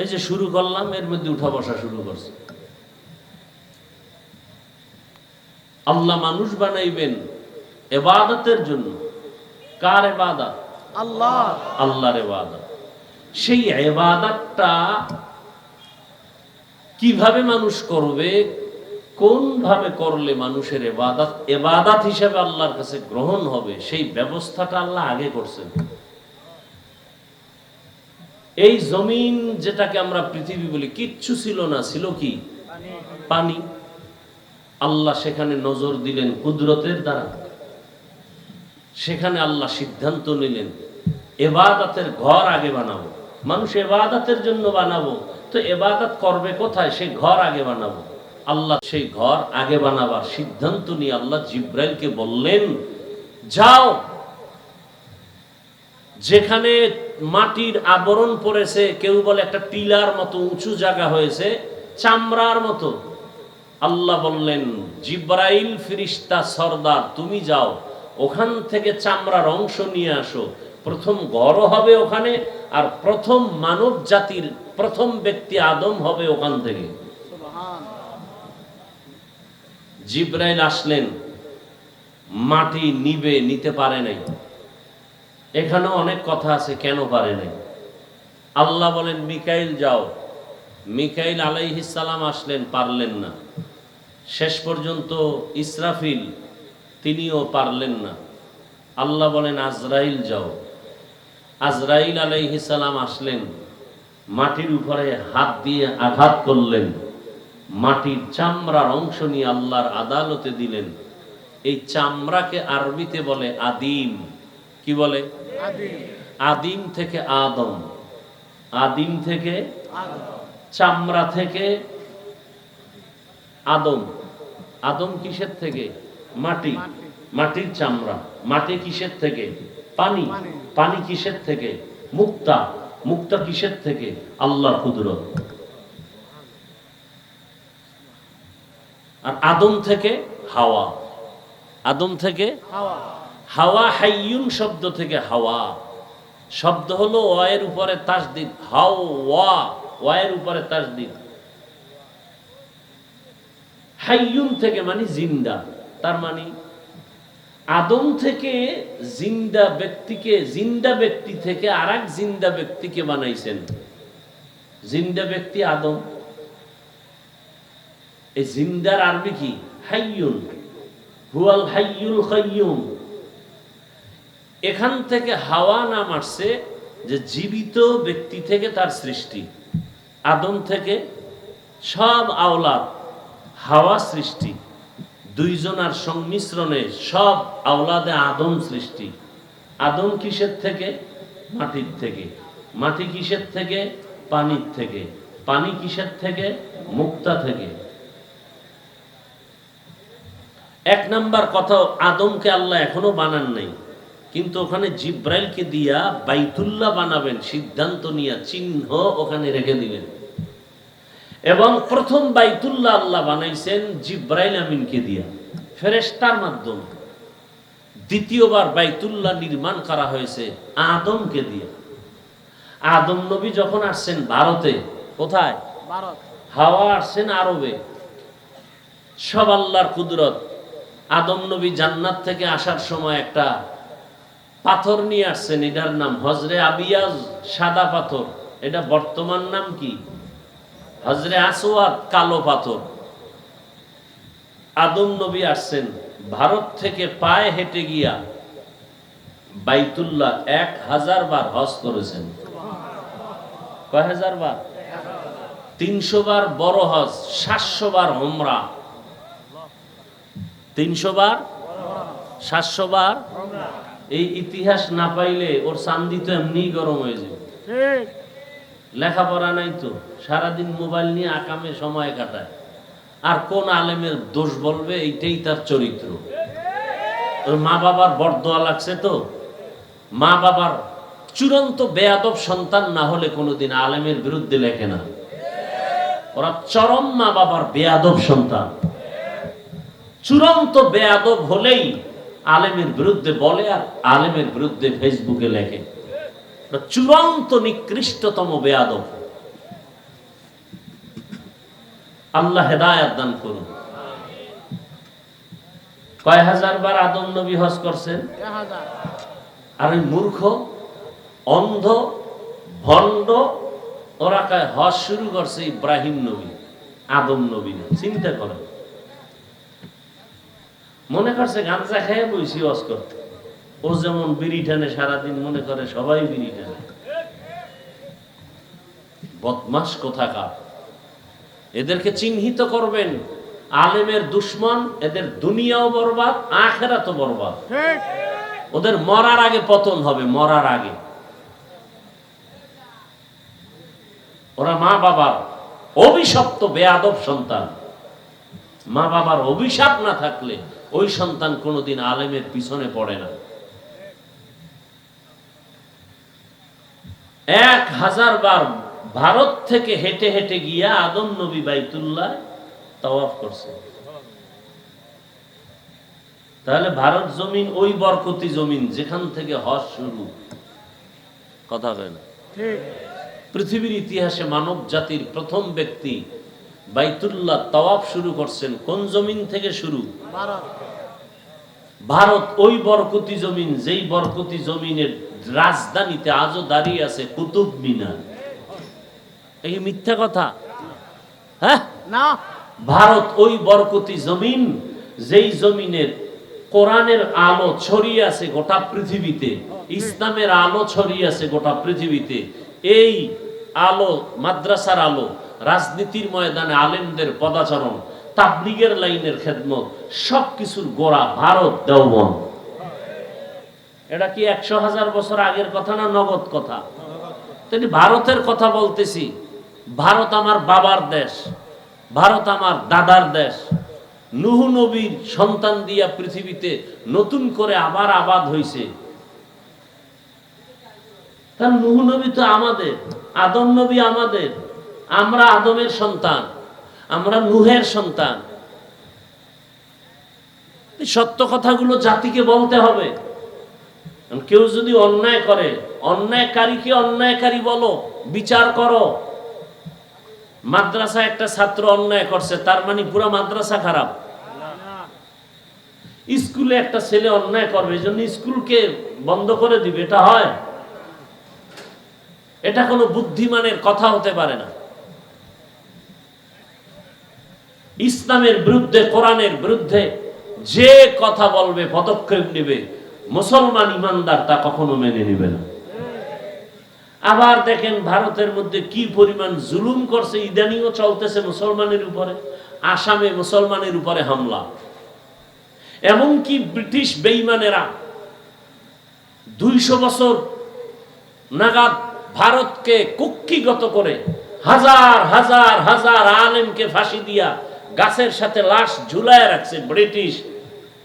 এই যে শুরু করলাম, এর মধ্যে উঠা বসা শুরু করছে। আল্লাহ মানুষ বানাইবেন ইবাদতের জন্য। কার ইবাদত? আল্লাহ। আল্লাহর ইবাদত। সেই ইবাদতটা কিভাবে মানুষ করবে, কোন ভাবে করলে মানুষের ইবাদত হিসেবে আল্লাহর কাছে গ্রহণ হবে, সেই ব্যবস্থাটা আল্লাহ আগে করছেন। এই জমিন যেটাকে আমরা পৃথিবী বলি, কিচ্ছু ছিল না, ছিল কি? পানি। আল্লাহ সেখানে নজর দিলেন কুদরতের দ্বারা। সেখানে আল্লাহ সিদ্ধান্ত নিলেন ইবাদতের ঘর আগে বানাবো। মানুষ ইবাদতের জন্য বানাবো, তো ইবাদত করবে কোথায়? সেই ঘর আগে বানাবো। আল্লাহ সেই ঘর আগে বানাবার সিদ্ধান্ত নিয়ে আল্লাহ জিব্রাইলকে বললেন, যাও, যেখানে মাটির আবরণ পড়েছে, কেউ বলে একটা টিলার মতো উঁচু জায়গা হয়েছে, চামড়ার মতো। আল্লাহ বললেন, জিব্রাইল ফেরেশতা সরদার, তুমি যাও, ওখান থেকে চামড়ার অংশ নিয়ে আসো। প্রথম ঘরও হবে ওখানে, আর প্রথম মানব জাতির প্রথম ব্যক্তি আদম হবে ওখান থেকে। জিব্রাইল আসলেন, মাটি নিতে পারে নাই। এখানেও অনেক কথা আছে কেন পারে নাই। আল্লাহ বলেন, মিকাইল যাও। মিকাইল আলাইহিস সালাম আসলেন, পারলেন না। শেষ পর্যন্ত ইসরাফিল, তিনিও পারলেন না। আল্লাহ বলেন, আজরাইল যাও। আজরাইল আলাইহিস সালাম আসলেন, মাটির উপরে হাত দিয়ে আঘাত করলেন, মাটির চামড়ার অংশ নিয়ে আল্লাহর আদালতে দিলেন। এই চামড়াকে আরবিতে বলে আদিম। কি বলে? আদিম থেকে আদম, আদিম থেকে চামড়া থেকে আদম। আদম কিসের থেকে? মাটি। মাটির চামড়া। মাটি কিসের থেকে? পানি। পানি কিসের থেকে? মুক্তা। মুক্তা কিসের থেকে? আল্লাহর কুদরত। আর আদম থেকে হাওয়া। আদম থেকে হাওয়া। হাইয়ুন শব্দ থেকে হাওয়া। শব্দ হলো ওয়ের উপরে তাসদিদ, হাওয়া, ওয়ের উপরে তাসদিদ। হাইয়ুন থেকে মানে জিন্দা। তার মানে আদম থেকে জিন্দা ব্যক্তিকে, জিন্দা ব্যক্তি থেকে আরেক জিন্দা ব্যক্তিকে বানাইছেন। জিন্দা ব্যক্তি আদম। এই জিন্দার আরবি কি? হাইয়ুন। হুয়াল হাইয়ুল কাইয়ুম। এখান থেকে হাওয়া নাম আসছে, যে জীবিত ব্যক্তি থেকে তার সৃষ্টি। আদম থেকে সব আওলাদ, হাওয়া সৃষ্টি। দুইজনার সংমিশ্রণে সব আওলাদে আদম সৃষ্টি। আদম কিসের থেকে? মাটির থেকে। মাটি কিসের থেকে? পানির থেকে। পানি কিসের থেকে? মুক্তা থেকে। এক নাম্বার কথা, আদমকে আল্লাহ এখনো বানান নাই, কিন্তু ওখানে জিব্রাইলকে দিয়া বাইতুল্লাহ বানাবেন সিদ্ধান্ত নিয়ে চিহ্ন ওখানে রেখে দিবেন। এবং প্রথম বাইতুল্লাহ আল্লাহ বানাইছেন জিব্রাইল আমিনকে দিয়া, ফেরেশতার মাধ্যমে। দ্বিতীয়বার বাইতুল্লাহ নির্মাণ করা হয়েছে আদমকে দিয়ে। আদম নবী যখন আসছেন ভারতে, কোথায়? ভারত। হাওয়া আসছেন আরবে। সব আল্লাহর কুদরত। আদম নবী জান্নাত থেকে আসার সময় একটা পাথর নিয়ে আসছেন, এটার নাম হজরে আবিয়াজ, সাদা পাথর। এটা বর্তমান নাম কি? হজরে আসওয়াদ, কালো পাথর। আদম নবী আসছেন ভারত থেকে পায়ে হেঁটে গিয়া বাইতুল্লাহ 1000 বার হজ করেছেন। কয় হাজার বার? 300 বার বড় হজ, 700 বার উমরা। 300 বার, 700 বার। এই ইতিহাস না পাইলে ওর চান্দি তো এমনি গরম হয়ে যাবে। ঠিক। লেখাপড়া নাই তো, সারাদিন মোবাইল নিয়ে আকামে সময় কাটায়। আর কোন আলেমের দোষ বলবে, এইটাই তার চরিত্র। ওর মা বাবার বরদোয়া লাগছে তো। মা বাবার চূড়ান্ত বেয়াদব সন্তান না হলে কোনোদিন আলেমের বিরুদ্ধে লেখে না। ওরা চরম মা বাবার বেয়াদব সন্তান। চূড়ান্ত বেয়াদব হলেই আলেমের বিরুদ্ধে বলে আর আলেমের বিরুদ্ধে ফেসবুকে লেখে। চূড়ান্ত নিকৃষ্টতম বেয়াদব। আল্লাহ হেদায়েত দান করুন। কয় হাজার বার আদম নবী হজ করছেন? 1000। আর ওই মূর্খ, অন্ধ, ভণ্ড ওরা কয় হজ শুরু করছে ইব্রাহিম নবী, আদম নবী না। চিন্তা করেন। মনে করছে গাঁজা খেয়ে বইছি হজ করতে। ও যেমন বিড়ি টানে সারাদিন, মনে করে সবাই বিড়ি টানে। বদমাস কোথাকার। এদেরকে চিহ্নিত করবেন। আলেমের দুশ্মন, এদের দুনিয়াও বরবাদ, আখিরাতও বরবাদ। ঠিক। ওদের মরার আগে পতন হবে, মরার আগে। ওরা মা বাবার অভিশপ্ত বেয়াদব সন্তান। মা বাবার অভিশাপ না থাকলে ওই সন্তান কোনোদিন আলেমের পিছনে পড়ে না। 1000 বার ভারত থেকে হেঁটে হেঁটে গিয়া আদম নবী বাইতুল্লাহ তাওয়াফ করছে। তাহলে ভারত জমিন ওই বরকতি জমিন যেখান থেকে হজ শুরু। কথা কয় না? ঠিক। পৃথিবীর ইতিহাসে মানব জাতির প্রথম ব্যক্তি বাইতুল্লাহ তাওয়াফ শুরু করছেন কোন জমিন থেকে শুরু? ভারত। ভারত ওই বরকতি জমিন, যেই বরকতি জমিনের রাজধানীতে আজও দাঁড়িয়ে আছে কুতুব মিনার। এই মিথ্যা কথা? হ্যাঁ না। ভারত ওই বরকতি জমিন, যেই জমিনের কোরআনের আলো ছড়িয়ে আছে গোটা পৃথিবীতে, ইসলামের আলো ছড়িয়ে আছে গোটা পৃথিবীতে। এই আলো, মাদ্রাসার আলো, রাজনীতির ময়দানে আলেমদের পদাচরণ, তাবলীগের লাইনের খেদমত, সবকিছুর গোড়া ভারত, দেওবন্দ। এটা কি 100,000 বছর আগের কথা না নগদ কথা? তাই ভারতের কথা বলতেছি। ভারত আমার বাবার দেশ, ভারত আমার দাদার দেশ। নূহ নবীর সন্তান দিয়া পৃথিবীতে নতুন করে আবার আবাদ হইছে। তার নূহ নবী তো আমাদের, আদম নবী আমাদের, আমরা আদমের সন্তান, আমরা নূহের সন্তান। সত্য কথাগুলো জাতিকে বলতে হবে। কেউ যদি অন্যায় করে, অন্যায়কারীকে অন্যায়কারী বলো, বিচার করো। মাদ্রাসা একটা ছাত্র অন্যায় করছে, তার মানে পুরো মাদ্রাসা খারাপ? স্কুলে একটা ছেলে অন্যায় করবে, এই জন্য স্কুলকে বন্ধ করে দিবে? এটা হয়? এটা কোনো বুদ্ধিমানের কথা হতে পারে না। ইসলামের বিরুদ্ধে, কোরআনের বিরুদ্ধে যে কথা বলবে, পদক্ষেপ নেবে, মুসলমান ইমানদার তা কখনো মেনে নেবে না। আবার দেখেন ভারতের মধ্যে কি পরিমাণ জুলুম করছে, ইদানিংও চলতেছে মুসলমানের উপরে। আসামে মুসলমানের উপরে হামলা। এমনকি ব্রিটিশ বেঈমানেরা 200 বছর নাগাদ ভারতকে কুক্ষিগত করে হাজার হাজার হাজার আলেমকে ফাঁসি দিয়া গাছের সাথে লাশ ঝুলায় রাখছে ব্রিটিশ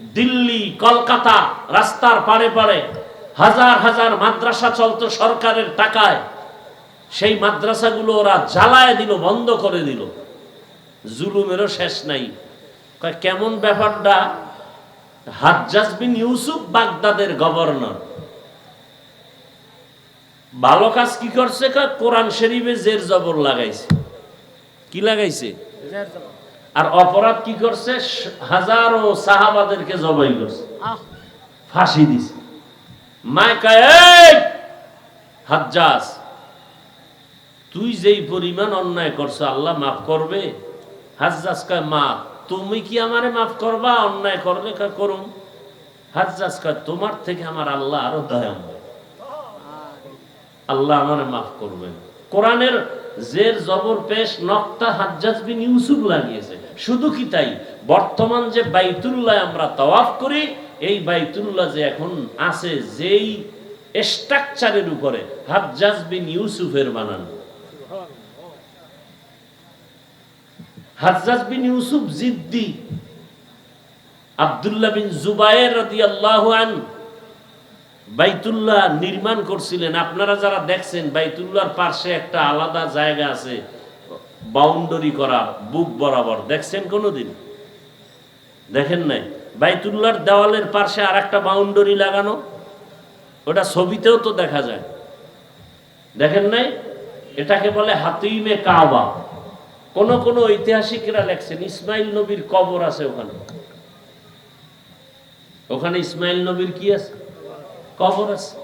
দিল্লি, কলকাতা, রাস্তার পাড়ে পাড়ে হাজার হাজার মাদ্রাসা চলতো সরকারের টাকায়। সেই মাদ্রাসাগুলো ওরা জ্বালায় দিল, বন্ধ করে দিল। জুলুমেরও শেষ নাই। কেমন ব্যাপারটা? হাজ্জাজ বিন ইউসুফ বাগদাদের গভর্নর, ভালো কাজ কি করছে? কোরআন শরীফে জের জবর লাগাইছে। কি লাগাইছে? আর অপরাধ কি করছে? হাজারো সাহাবাদেরকে জবাই করছে, ফাঁসি দিছে। হাজ্জাজ, তুই যেই পরিমাণ অন্যায় করছো আল্লাহ মাফ করবে? হাজ্জাজ কয়, মা তুমি কি আমারে মাফ করবা? অন্যায় করলে করুন। হাজ্জাজ কয়, তোমার থেকে আমার আল্লাহ আরো দয়াময়, আল্লাহ আমারে মাফ করবেন। কোরআনের জের জবর পেশ নকতা হাজ্জাজ বিন ইউসুফ লাগিয়েছে। শুধু কি তাই, বর্তমান যে বাইতুল্লাহ আমরা তাওয়াফ করি, এই বাইতুল্লাহ যে এখন আছে যেই স্ট্রাকচারের উপরে, হাজ্জাজ বিন ইউসুফের বানানো। হাজ্জাজ বিন ইউসুফ জিদ্দি। আব্দুল্লাহ বিন জুবায়ের রাদিয়াল্লাহু আনহু বাইতুল্লাহ নির্মাণ করছিলেন। আপনারা যারা দেখছেন, বাইতুল্লাহর পাশে একটা আলাদা জায়গা আছে, বাউন্ডারি করা, বুক বরাবর। দেখছেন কোনোদিন? দেখেন নাই? বাইতুল্লাহর দেওয়ালের পাশে আর একটা বাউন্ডারি লাগানো, ওটা ছবিতেও তো দেখা যায়। দেখেন নাই? এটাকে বলে হাতিমে কাবা। কোন কোন ঐতিহাসিকরা লেখছেন ইসমাইল নবীর কবর আছে ওখানে। ওখানে ইসমাইল নবীর কি আছে? কবর আছে।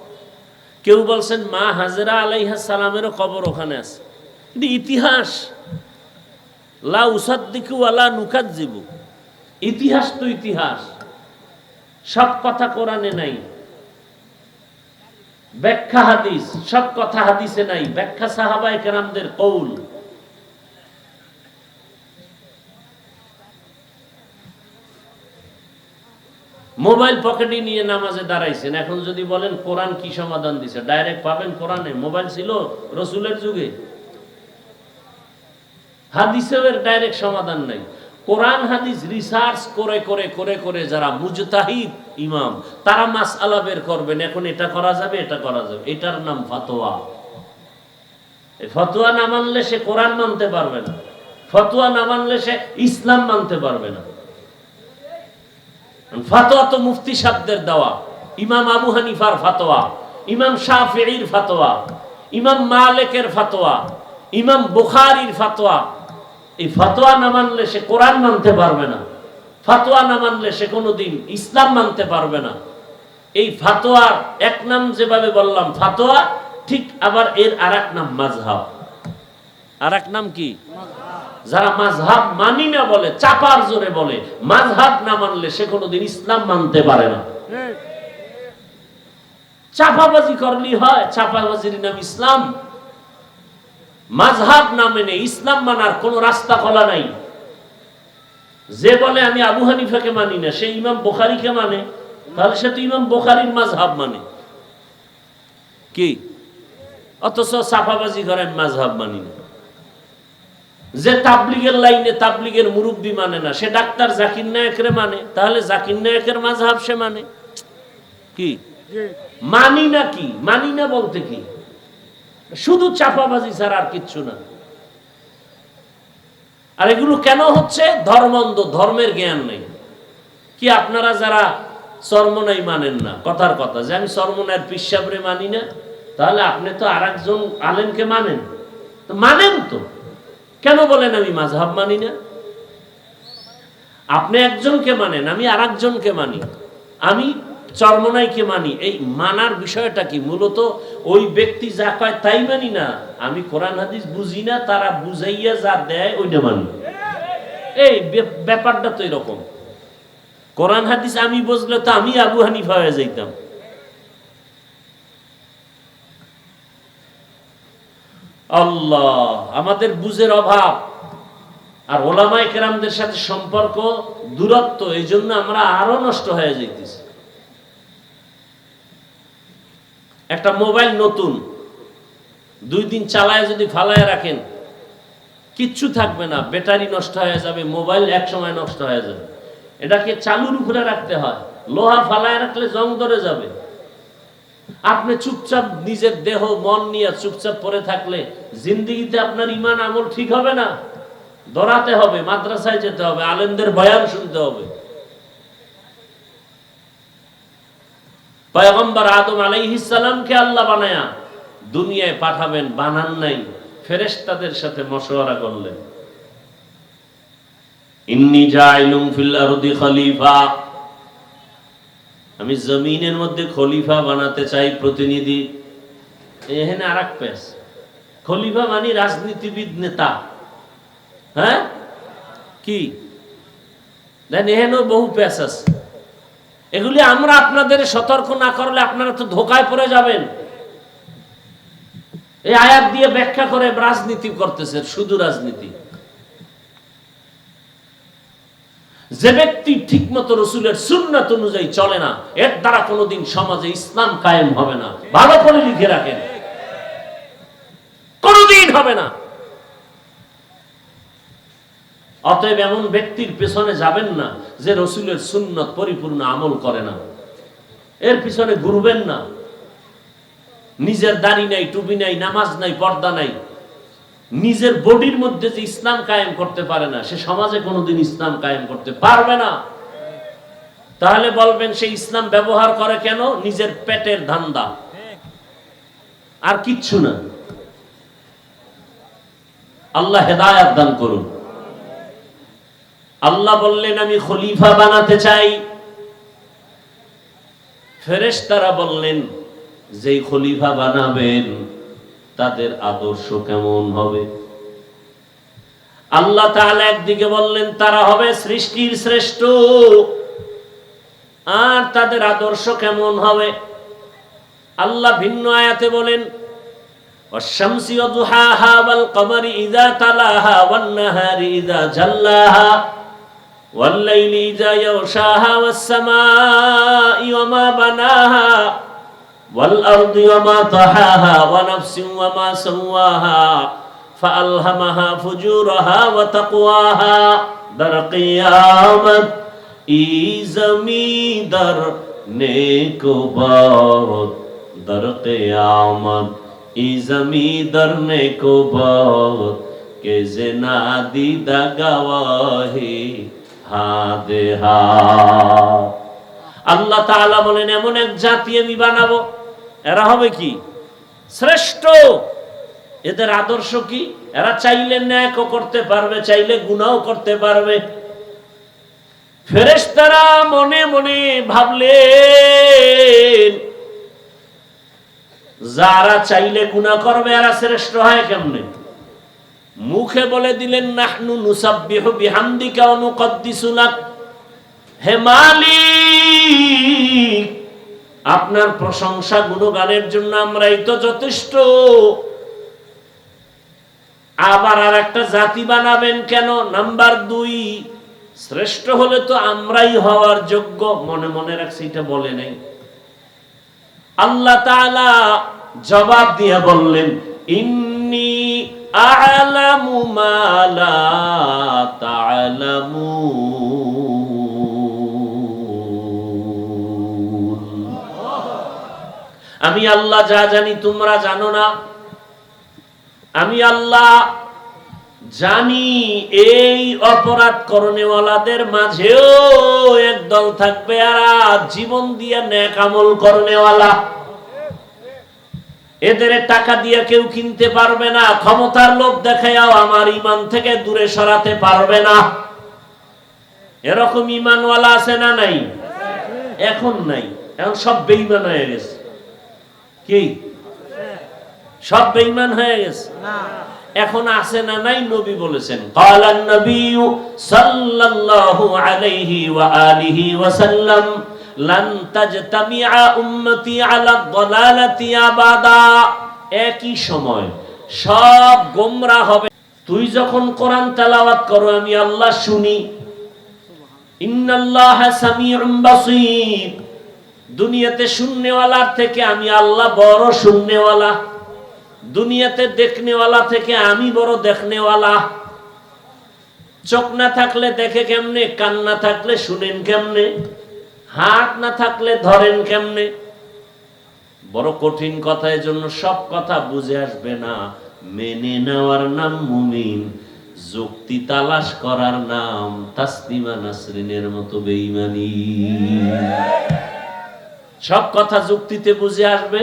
কেউ বলছেন মা হাজেরা আলাইহিস সালামেরও কবর ওখানে আছে। কিন্তু ইতিহাস, লা উসাদ্দিকু ওয়ালা নুকাজ্জিবু, ইতিহাস তো ইতিহাস, সব কথা কোরআনে নাই। ব্যাখ্যা হাদিস, সব কথা হাদিসে নাই। ব্যাখ্যা সাহাবায়ে কেরামদের কওল। মোবাইল পকেটে নিয়ে নামাজে দাঁড়াইছেন। এখন যদি বলেন কোরআন কি সমাধান দিছে, ডাইরেক্ট পাবেন কোরআনে। মোবাইল ছিল রসুলের যুগে, হাদিসের ডাইরেক্ট সমাধান নাই। কোরআন হাদিস রিসার্চ করে করে করে করে যারা মুজতাহিদ ইমাম, তারা মাসআলা বের করবেন, এখন এটা করা যাবে, এটা করা যাবে। এটার নাম ফতোয়া। ফতোয়া না মানলে সে কোরআন মানতে পারবে না, ফতোয়া না মানলে সে ইসলাম মানতে পারবে না। ফতোয়া তো মুফতি সাহেবদের দেওয়া। ইমাম আবু হানিফার ফতোয়া, ইমাম শাফিঈর ফতোয়া, ইমাম মালিকের ফতোয়া, ইমাম বুখারীর ফতোয়া। এই ফতোয়া না মানলে সে কোরআন মানতে পারবে না, ফতোয়া না মানলে সে কোনোদিন ইসলাম মানতে পারবে না। এই ফতোয়ার এক নাম যেভাবে বললাম ফতোয়া, ঠিক আবার এর আরেক নাম মাযহাব। আরেক নাম কি? যারা মাযহাব মানি না বলে, চাপার জোরে বলে, মাযহাব না মানলে সে কোনোদিন ইসলাম মানতে পারে না। চাপাবাজি করলেই হয়, চাপাবাজির নাম ইসলাম। মাযহাব না মেনে ইসলাম মানার কোন রাস্তা খোলা নাই। যে বলে আমি আবু হানিফাকে মানি না, সে ইমাম বুখারীকে মানে, তাহলে সে তো ইমাম বুখারীর মাযহাব মানে কি? অথচ চাপাবাজি করে আমি মাযহাব মানি না। যে তাবলীগের লাইনে তাবলীগের মুরব্বি মানে না, সে ডাক্তার জাকির নায়েকরে মানে, তাহলে জাকির নায়েকের মাযহাব সে মানে কি? মানি না। কি মানি না বলতে কি? শুধু চাপাবাজি ছাড়া আর কিচ্ছু না। আর এগুলো কেন হচ্ছে? ধর্মান্ধ, ধর্মের জ্ঞান নেই। কি আপনারা যারা চরমনাই মানেন না, কথার কথা যে আমি চরমনাইয়ের পীর সাহেবরে মানি না, তাহলে আপনি তো আরেকজন আলেমকে মানেন। তো মানেন তো, কেন বলেন আমি মাযহাব মানি না? আপনি একজনকে মানেন, আমি আরেকজনকে মানি, আমি চরমনাইকে মানি। এই মানার বিষয়টা কি? মূলত ওই ব্যক্তি যা কয় তাই মানি না। আমি কোরআন হাদিস বুঝি না, তারা বুঝাইয়া যা দেয় ওইটা মানি। এই ব্যাপারটা তো এরকম। কোরআন হাদিস আমি বুঝলে তো আমি আবু হানিফা হয়ে যাইতাম। আল্লাহ, আমাদের বুঝের অভাব আর ওলামায়ে কেরামদের সাথে সম্পর্ক দূরত্ব, এই জন্য আমরা আরো নষ্ট হয়ে যাইতেছি। একটা মোবাইল নতুন 2 দিন চালায় যদি ফালায় রাখেন, কিচ্ছু থাকবে না, ব্যাটারি নষ্ট হয়ে যাবে, মোবাইল এক সময় নষ্ট হয়ে যাবে। এটাকে চালুর উপরে রাখতে হয়। লোহা ফালায় রাখলে জং ধরে যাবে। আপনি চুপচাপ নিজের দেহ মন নিয়ে চুপচাপ পড়ে থাকলে জিন্দেগিতে আপনার ঈমান আমল ঠিক হবে না। দৌড়াতে হবে, মাদ্রাসায় যেতে হবে, আলেমদের বয়ান শুনতে হবে। পয়গম্বর আদম আলাইহিস সালামকে আল্লাহ বানায়া দুনিয়ায় পাঠাবেন, বানান নাই, ফেরেশতাদের সাথে মশওয়ারা করলেন। ইন্নী জাইলুম ফিল আরদি খলিফা, আমি জমিনের মধ্যে খলিফা বানাতে চাই, প্রতিনিধি। এখানে আরেক পেশ, খলিফা মানে রাজনীতিবিদ, নেতা। হ্যাঁ কি দেন, এখানেও বহু পেশ আছে। এগুলি আমরা আপনাদের সতর্ক না করলে আপনারা তো ধোকায় পড়ে যাবেন। এই আয়াত দিয়ে ব্যাখ্যা করে রাজনীতি করতেছে, শুধু রাজনীতি। যে ব্যক্তি ঠিক মতো রসুলের সুন্নাত অনুযায়ী চলে না, এর দ্বারা কোনোদিন সমাজে ইসলাম কায়েম হবে না। ভালো করে লিখে রাখেন, কোনোদিন হবে না। অতএব এমন ব্যক্তির পেছনে যাবেন না যে রসুলের সুন্নত পরিপূর্ণ আমল করে না, এর পিছনে ঘুরবেন না। নিজের দাড়ি নাই, টুপি নাই, নামাজ নাই, পর্দা নাই, নিজের বডির মধ্যে যে ইসলাম কায়েম করতে পারে না, সে সমাজে কোনোদিন ইসলাম কায়েম করতে পারবে না। তাহলে বলবেন সে ইসলাম ব্যবহার করে কেন? নিজের পেটের ধান্দা, আর কিচ্ছু না। আল্লাহ হেদায়েত দান করুন। আল্লাহ বললেন আমি খলিফা বানাতে চাই। ফেরেশতারা বললেন যেই খলিফা বানাবেন তাদের আদর্শ কেমন হবে? আল্লাহ তাআলা একদিকে বললেন তারা হবে সৃষ্টির শ্রেষ্ঠ, আর তাদের আদর্শ কেমন হবে? আল্লাহ ভিন্ন আয়াতে বলেন ওয়াশ-শামসি ওয়াদুহাহা ওয়াল কমারি ইযা তালাহা ওয়ান নাহারি ইযা জাল্লাহা ওয়াল লাইলি ইযা ইয়াগশাহা ওয়াস সামাই ওয়ামা বানাহা ওয়াল আরদি ওয়ামা তাহাহা ওয়া নাফসিন ওয়ামা সাওয়াহা ফাআলহামাহা ফুজুরাহা ওয়া তাকওয়াহা। দার কিয়ামত ই জমিদার নেকো বাত, দার কিয়ামত ই জমিদার নেকো বাত কে জনা দিদা গওয়াহি হাদে হা। আল্লাহ তাআলা বলেন এমন এক জাতি আমি বানাবো, এরা হবে কি? শ্রেষ্ঠ। এদের আদর্শ কি? এরা চাইলে ন্যায়ও করতে পারবে, চাইলে গুনাহও করতে পারবে। ফেরেশতারা মনে মনে ভাবলেন যারা চাইলে গুনাহ করবে এরা শ্রেষ্ঠ হয় কেমনে? মুখে বলে দিলেন নাহনু নুসাব্বিহু বিহামদিকা ওয়া নুকদ্দিসু লাক, হে মালিক আপনার প্রশংসা গুণগানের জন্য আমরাই তো যথেষ্ট, আবার আর একটা জাতি বানাবেন কেন? নাম্বার 2, শ্রেষ্ঠ হলে তো আমরাই হওয়ার যোগ্য। মনে মনে রাখছি, এটা বলে নাই। আল্লাহ তাআলা জবাব দিয়ে বললেন ইন্নী আ'লামু মা লা তা'লামুন, আমি আল্লাহ যা জানি তোমরা জানো না। আমি আল্লাহ জানি এই অপরাধ করনেওয়ালাদের মাঝেও একদল থাকবে এরা জীবন দিয়ে নেক আমল করনেওয়ালা। এদের টাকা দিয়ে কেউ কিনতে পারবে না, ক্ষমতার লোভ দেখায়াও আমার ঈমান থেকে দূরে সরাতে পারবে না। এরকম ঈমানওয়ালা আছে না নাই? এখন নাই, এখন সব বেঈমান হয়ে গেছে। কি সব বেঈমান হয়ে গেছে? এখন আছে না নাই? নবী বলেছেন ক্বালান নবিয়্যু সাল্লাল্লাহু আলাইহি ওয়া আলিহি ওয়া সাল্লাম লান তাজতামিআ উম্মতি আলা দালালাতি আবাদা। একই সময় সব গোমরাহ হবে। তুই যখন কোরআন তেলাওয়াত করো আমি আল্লাহ শুনি। ইন্নাল্লাহা সামিউম বাসীর, দুনিয়াতে শুননেওয়ালার থেকে আমি আল্লাহ বড় শুননেওয়ালা, দুনিয়াতে দেখনেওয়ালা থেকে আমি বড় দেখনেওয়ালা। চোখ না থাকলে দেখে কেমনে, কান না থাকলে শুনেন কেমনে, হাত না থাকলে ধরেন কেমনে? বড় কঠিন কথা, এজন্য সব কথা বুঝে আসবে না। মেনে নেওয়ার নাম মুমিন, যুক্তি তালাশ করার নাম তাসলিমা নাসরিনের মতো বেঈমানি। সব কথা যুক্তিতে বুঝে আসবে,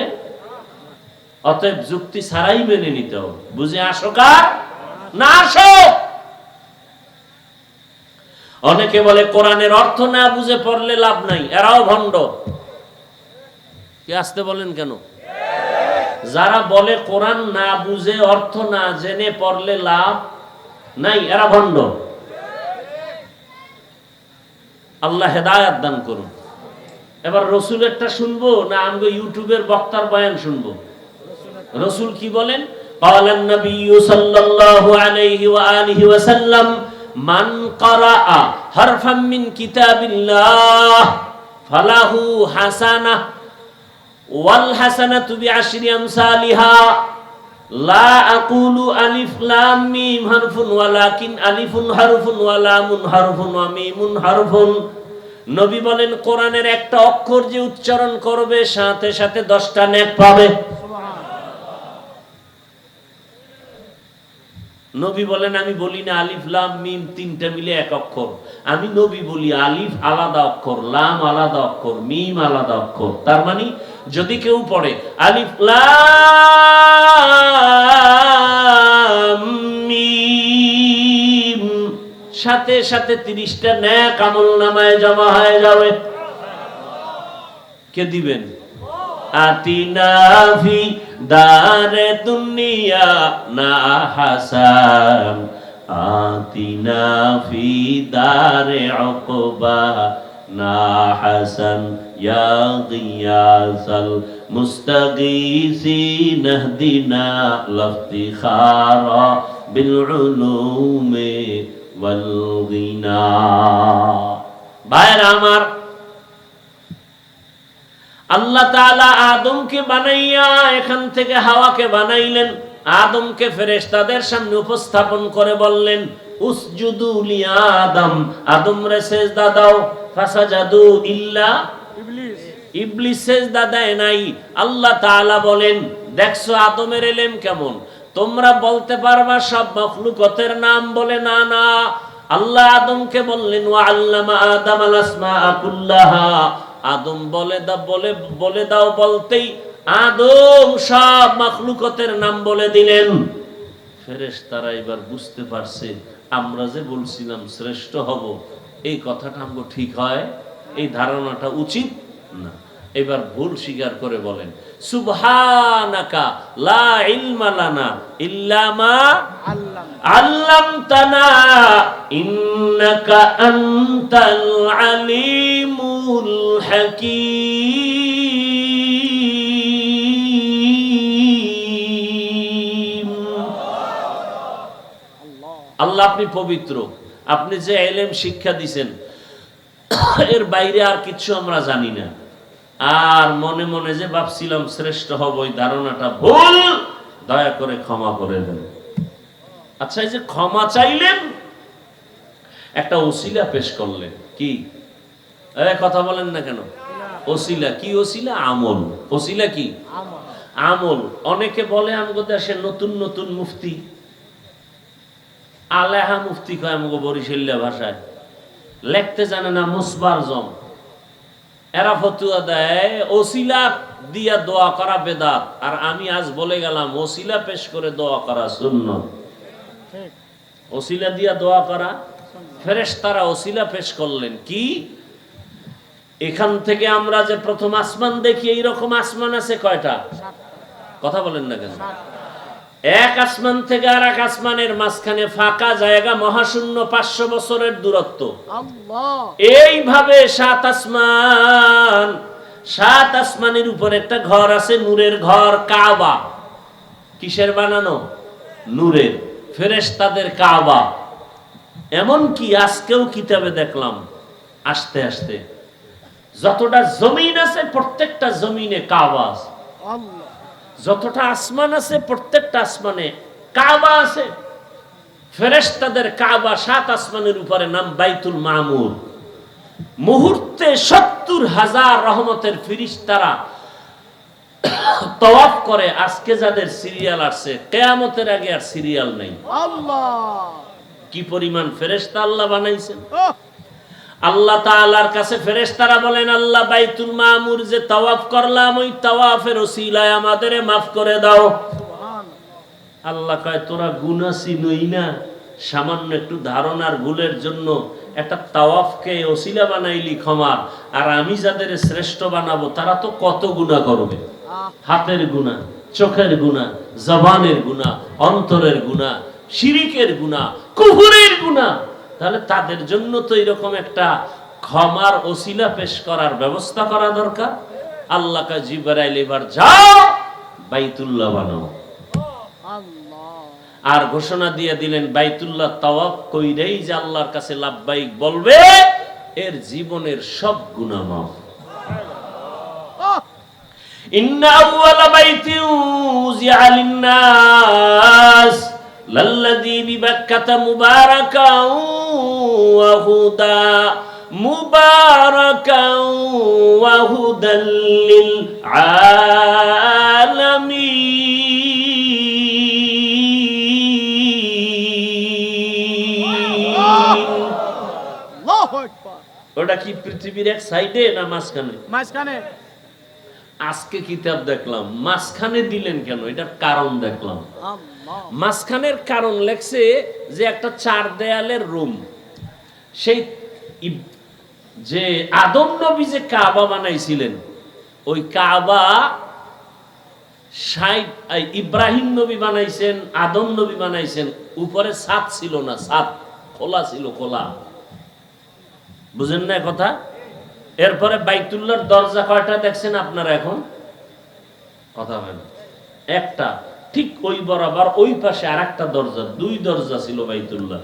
অতএব যুক্তি ছাড়াই মেনে নিতে হবে। বুঝে আসো কার না আসো। অনেকে বলে কোরআনের অর্থ না বুঝে পড়লে লাভ নাই, এরাও ভণ্ড। কি আসতে বলেন কেন? যারা বলে কোরআন না বুঝে অর্থ না জেনে পড়লে লাভ নাই, এরা ভণ্ড। আল্লাহ হেদায়েত দান করুন। এবার রসুলেরটা শুনবো না আমগো ইউটিউবের বক্তার বয়ান শুনবো? রসুল কি বলেন? ক্বালান নবিয়্যু সাল্লাল্লাহু আলাইহি ওয়া আলিহি ওয়া সাল্লাম মান ক্বারাআ হারফাম মিন কিতাবিল্লাহ ফালাহু হাসানাহ ওয়াল হাসানাতু বিআশরি আমসালিহা লা আকুলু আলিফ লাম মিম হারফুন ওয়ালাকিন আলিফুন হারফুন ওয়া লামুন হারফুন ওয়া মিমুন হারফুন। নবী বলেন কোরআনের একটা অক্ষর যে উচ্চারণ করবে সাথে সাথে 10টা নেক পাবে। নবী বলেন আমি বলি না আলিফ লাম মিম তিনটা মিলে এক অক্ষর, আমি নবী বলি আলিফ আলাদা অক্ষর, লাম আলাদা অক্ষর, মিম আলাদা অক্ষর। তার মানে যদি কেউ পড়ে আলিফ লাম মিম, সাথে সাথে 30টা নেক আমলনামায় জমা হয়ে যাবে। কে দিবেন? আতিনা ফি দারে দুনিয়া না হাসান আতিনা ফি দারে উকবা না হাসান ইয়া গিয়াসাল মুস্তাগীসিন ইহদিনা লাফতিখারা বিল উলুমি ওয়াল গিনা। ভাইরা আমার, আল্লাহ তাআলা আদমকে বানাইয়া এখান থেকে হাওয়াকে বানাইলেন। আদমকে ফেরেশতাদের সামনে উপস্থাপন করে বললেন উসজুদু লি আদম, আদম রে সিজদা দাও। ফাসাজাদু ইল্লা ইবলিস, ইবলিস সিজদা দেয় নাই। আল্লাহ তাআলা বলেন দেখছো আদমের ইলম কেমন, তোমরা বলতে পারবা সব মাখলুকাতের নাম বলে না না। আল্লাহ আদমকে বললেন ওয়া আল্লামা আদামাল আসমাআ কুল্লাহা, আদম বলে দাও বলতেই আদম সব মাখলুকাতের নাম বলে দিলেন। ফেরেশতারা এবার বুঝতে পারছে আমরা যে বলছিলাম শ্রেষ্ঠ হব, এই কথাটা আমগো ঠিক হয়, এই ধারণাটা উচিত না। এবার ভুল স্বীকার করে বলেন সুবহানাকা লা ইলমা লানা ইল্লা মা আল্লামতানা ইন্নাকা আনতাল আলিমুল হাকীম। আল্লাহ আপনি পবিত্র, আপনি যে ইলম শিক্ষা দিবেন এর বাইরে আর কিছু আমরা জানি না। আর মনে মনে যে ভাবছিলাম শ্রেষ্ঠ হব, ওই ধারণাটা ভুল, দয়া করে ক্ষমা করে দেন। আচ্ছা, এই যে ক্ষমা চাইলেন, একটা ওসিলা পেশ করলেন। কি কথা বলেন না কেন? ওসিলা কি? ওসিলা আমল। ওসিলা কি? আমল। অনেকে বলে আমগো দেশে নতুন নতুন মুফতি, আলেহা মুফতি কয় আমগো বরিশাল্লা ভাষায়, লিখতে জানে না মুসবার জম। এরা ফতুয়া দেয় ওসিলা দিয়া দোয়া করা বেদাত, আর আমি আজ বলে গেলাম ওসিলা পেশ করে দোয়া করা সুন্নাত। ওসিলা দিয়া দোয়া করা, ফেরেশতারা ওসিলা পেশ করলেন। কি? এখান থেকে আমরা যে প্রথম আসমান দেখি, এইরকম আসমান আছে কয়টা? কথা বলেন না কেন? এক আসমান থেকে আর এক আসমানের মাঝখানে ফাঁকা জায়গা, মহাশূন্য, 500 বছরের দূরত্ব। এইভাবে 7 আসমান, 7 আসমানের উপর একটা ঘর আছে, নূরের ঘর, কাবা। কিসের বানানো? নূরের। ফেরেশতাদের কাবা। এমন কি আজকেও কিতাবে দেখলাম আস্তে আস্তে যতটা জমিন আছে প্রত্যেকটা জমিনে কাবা আছে, যতটা আসমান আছে প্রত্যেকটা আসমানে কাবা আছে। ফেরেশতাদের কাবা 7 আসমানের উপরে, নাম বাইতুল মামুর। মুহূর্তে 70,000 রহমতের ফেরেশতারা তওয়াফ করে। আজকে যাদের সিরিয়াল আসছে, কিয়ামতের আগে আর সিরিয়াল নাই। আল্লাহ, কি পরিমাণ ফেরেশতা আল্লাহ বানাইছেন। আহ, আল্লাহ তাআলার কাছে ফেরেশতারা বলেন, আল্লাহ বাইতুল মামুর যে তাওয়াফ করলাম, ওই তাওয়াফের ওসিলায় আমাদের মাফ করে দাও। সুবহান। আল্লাহ কয়, তোরা গুনাহ চিনই না, সামান্য একটু ধারণার ভুলের জন্য একটা তাওয়াফকে ওসিলা বানাইলি ক্ষমা, আর আমি যাদের শ্রেষ্ঠ বানাবো তারা তো কত গুনাহ করবে। হাতের গুনাহ, চোখের গুনাহ, জবানের গুনাহ, অন্তরের গুনাহ, শিরিকের গুনাহ, কুফরের গুনাহ। তাহলে তাদের জন্য তো এরকম একটা ক্ষমার ওসিলা পেশ করার ব্যবস্থা করা দরকার। আল্লাহ কা জিবরাইল, এবার যাও বাইতুল্লাহ বানাও। আল্লাহ, আর ঘোষণা দিয়ে দিলেন, বাইতুল্লাহ তাওয়াফ কইরেই যে আল্লাহর কাছে লাব্বাইক বলবে, এর জীবনের সব গুনাহ মাফ। আহ, ইন্না আউওয়ালা বাইতিন উযিআ লিন-নাস লাল্লাযী বিবাক্কাতা মুবারাকান ওয়া হুদা মুবারাকান ওয়া হুদাল লিল আলামিন। আল্লাহু আকবার। ওটা কি পৃথিবীর এক সাইডে না মাঝখানে? মাঝখানে। আজকে কিতাব দেখলাম, মাঝখানে দিলেন কেন? এটার কারণ দেখলাম। আল্লাহ, মাঝখানের কারণ লেখছে যে একটা 4 দেয়ালের রুম, সেই যে আদম নবী যে কাবা বানাইছিলেন, ওই কাবা ইব্রাহিম নবী বানাইছেন, আদম নবী বানাইছেন, উপরে ছাদ ছিল না, ছাদ খোলা ছিল, খোলা। বুঝেন না কথা? এরপরে বাইতুল্লাহর দরজা কয়টা দেখছেন আপনারা এখন? কথা হয় না। একটা, ঠিক ওই বরাবর ওই পাশে আর একটা দরজা, 2 দরজা ছিল বাইতুল্লাহ।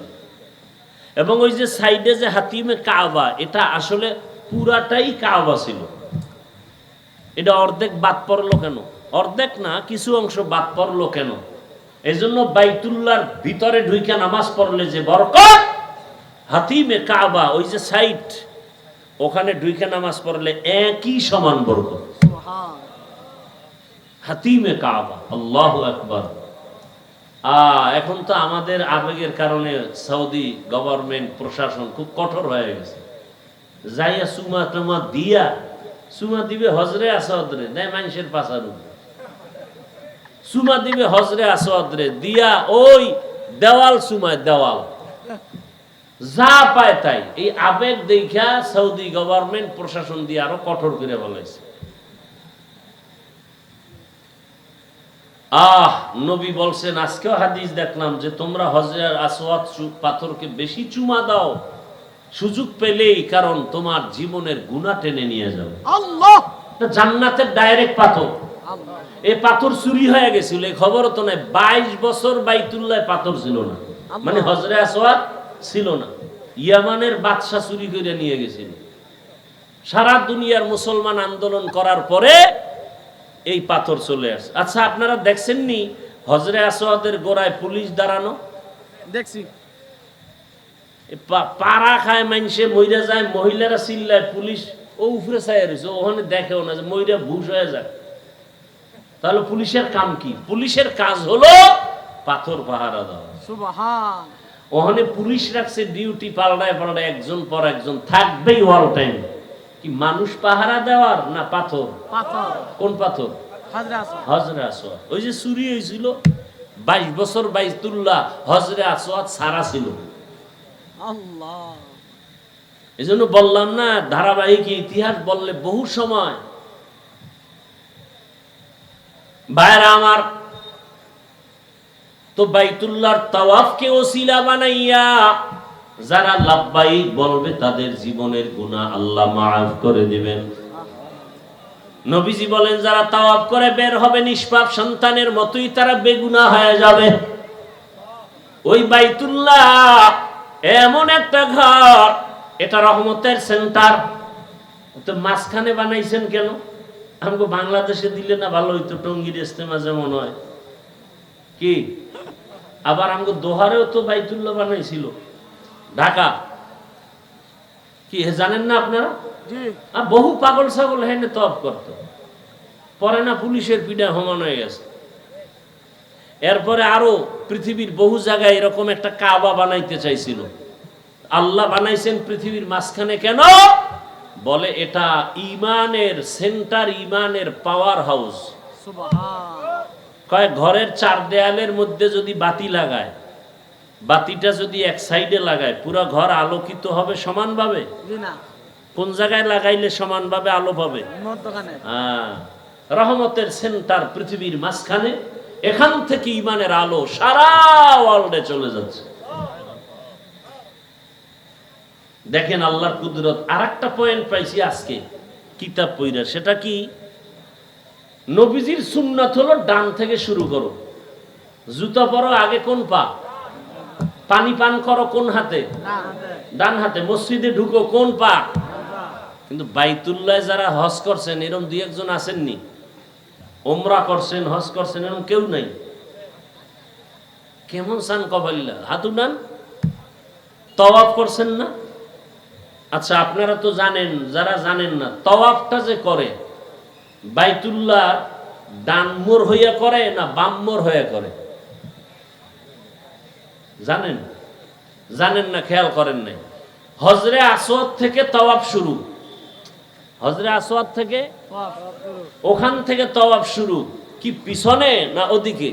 এবং ওই যে সাইডে যে হাতিমে কাবা, এটা আসলে পুরাটাই কাবা ছিল। এটা অর্ধেক বাদ পড়লো কেন? অর্ধেক না, কিছু অংশ বাদ পড়লো কেন? এজন্য বাইতুল্লাহর ভিতরে ঢুইকা নামাজ পড়লে যে বরকত, হাতিমে কাবা ওই যে সাইড, ওখানে ঢুইকা নামাজ পড়লে একই সমান বরকত। সুবহান। হাতিমে কাবা, আল্লাহু আকবার। এখন তো আমাদের আবেগের কারণে সৌদি গভর্নমেন্ট প্রশাসন খুব কঠোর হয়ে গেছে। যাইয়া সুমা টুমা দিয়া, সুমা দিবে হজরে আসওয়াদরে, দেয় মানুষের পাশার উপর। সুমা দিবে হজরে আসওয়াদরে দিয়া, ওই দেওয়াল সুমায় দেওয়াল, যা পায় তাই। এই আবেগ দেখা সৌদি গভর্নমেন্ট প্রশাসন দিয়ে আরো কঠোর করে বলেছে। নবী বলছেন, আজকেও হাদিস দেখলাম যে তোমরা হজরে আসওয়াদ পাথরকে বেশি চুমা দাও সুযোগ পেলেই, কারণ তোমার জীবনের গুনাহ টেনে নিয়ে যাবে। আল্লাহ, জান্নাতের ডাইরেক্ট পাথর। আল্লাহ, এই পাথর চুরি হয়ে গেছিল, এই খবরও তো নাই। 22 বছর বাইতুল্লাহ পাথর ছিল না, মানে হজরে আসওয়াদ ছিল না। ইয়ামানের বাদশা চুরি করে নিয়ে গেছিল। সারা দুনিয়ার মুসলমান আন্দোলন করার পরে এই পাথর চলে আসে। আচ্ছা, আপনারা দেখছেননি হজরে আসওয়াদের গোড়ায় পুলিশ দাঁড়ানো? দেখছি। পাড়া খায় মানুষে, মইরা যায়, মহিলারা চিল্লায়, পুলিশ ও উপরে চাইয়া রয়েছে, ওখানে দেখেও না যে মইরা ভুষ হয়ে যায়। তাহলে পুলিশের কাম কি? পুলিশের কাজ হলো পাথর পাহারা দেওয়া। সুবহান। ওখানে পুলিশ রাখছে ডিউটি, পাল্টায় পাল্টায় একজন পর একজন থাকবেই অল টাইম। কি মানুষ পাহারা দেওয়ার না পাথর? পাথর। কোন পাথর? হযরত আসওয়াদ। হজরে আসওয়াদ। ওই যে চুরি হয়েছিল 22 বছর বাইতুল্লাহ হজরে আসওয়াদ সারা ছিল। আল্লাহ, এই জন্য বললাম না, ধারাবাহিক ইতিহাস বললে বহু সময়। ভাইরা আমার, তো বাইতুল্লাহর তাওয়াফকে ওসিলা বানাইয়া যারা লাব্বাইক বলবে তাদের জীবনের গুনাহ আল্লাহ মাফ করে দিবেন। নবীজি বলেন, যারা তাওয়াফ করে বের হবে নিষ্পাপ সন্তানের মতোই তারা বেগুনাহ হয়ে যাবে। ওই বাইতুল্লাহ এমন একটা ঘর, এটা রহমতের সেন্টার। তো মাঝখানে বানাইছেন কেন? আমাকে বাংলাদেশে দিলে না ভালো হইতো, টঙ্গীর ইস্তেমা যেমন হয়। কি আবার আমগো দোহারেও তো বাইতুল্লাহ বানাইছিল, ঢাকা। কি জানেন না আপনারা? জি। বহু পাগল ছাগল হেনে তপ করত, পরে না পুলিশের পিঠা সমান হয়ে গেছে। এরপরে আরো পৃথিবীর বহু জায়গায় এরকম একটা কাবা বানাইতে চাইছিল। আল্লাহ বানাইছেন পৃথিবীর মাঝখানে কেন? বলে এটা ইমানের সেন্টার, ইমানের পাওয়ার হাউস। সুবহান। কয় ঘরের চার দেয়ালের মধ্যে যদি বাতি লাগায়, বাতিটা যদি এক সাইডে লাগায়, পুরো ঘর আলোকিত হবে সমানভাবে? জি না। কোন জায়গায় লাগাইলে সমানভাবে আলো পাবে? মধ্যখানে। রহমতের সেন্টার পৃথিবীর মাঝখানে, এখান থেকে ইমানের আলো সারা ওয়ার্ল্ডে চলে যাচ্ছে। দেখেন আল্লাহর কুদরত। আর একটা পয়েন্ট পাইছি আজকে কিতাব পইরা, সেটা কি? নবীজির সুন্নাত হলো ডান থেকে শুরু করো, জুতা পরো আগে কোন পা, পানি পান করো কোন হাতে? ডান হাতে। মসজিদে ঢুকো কোন পা? কিন্তু বাইতুল্লাহ যারা হজ করছেন এরকম দুই একজন আসেননি? ওমরা করছেন, হজ করছেন, এরকম কেউ নাই? কেমন সান কবাল্লা হাতু ডান? তওয়াফ করছেন না? আচ্ছা আপনারা তো জানেন, যারা জানেন না, তওয়াফটা যে করে বাইতুল্লাহ ডান মোড় হইয়া করে না বাম মোড় হইয়া করে? জানেন? জানেন না, খেয়াল করেন নাই। হজরে আসওয়াদ থেকে তওয়াফ শুরু, হজরে আসওয়াদ থেকে, ওখান থেকে তওয়াফ শুরু। কি পিছনে না ওদিকে?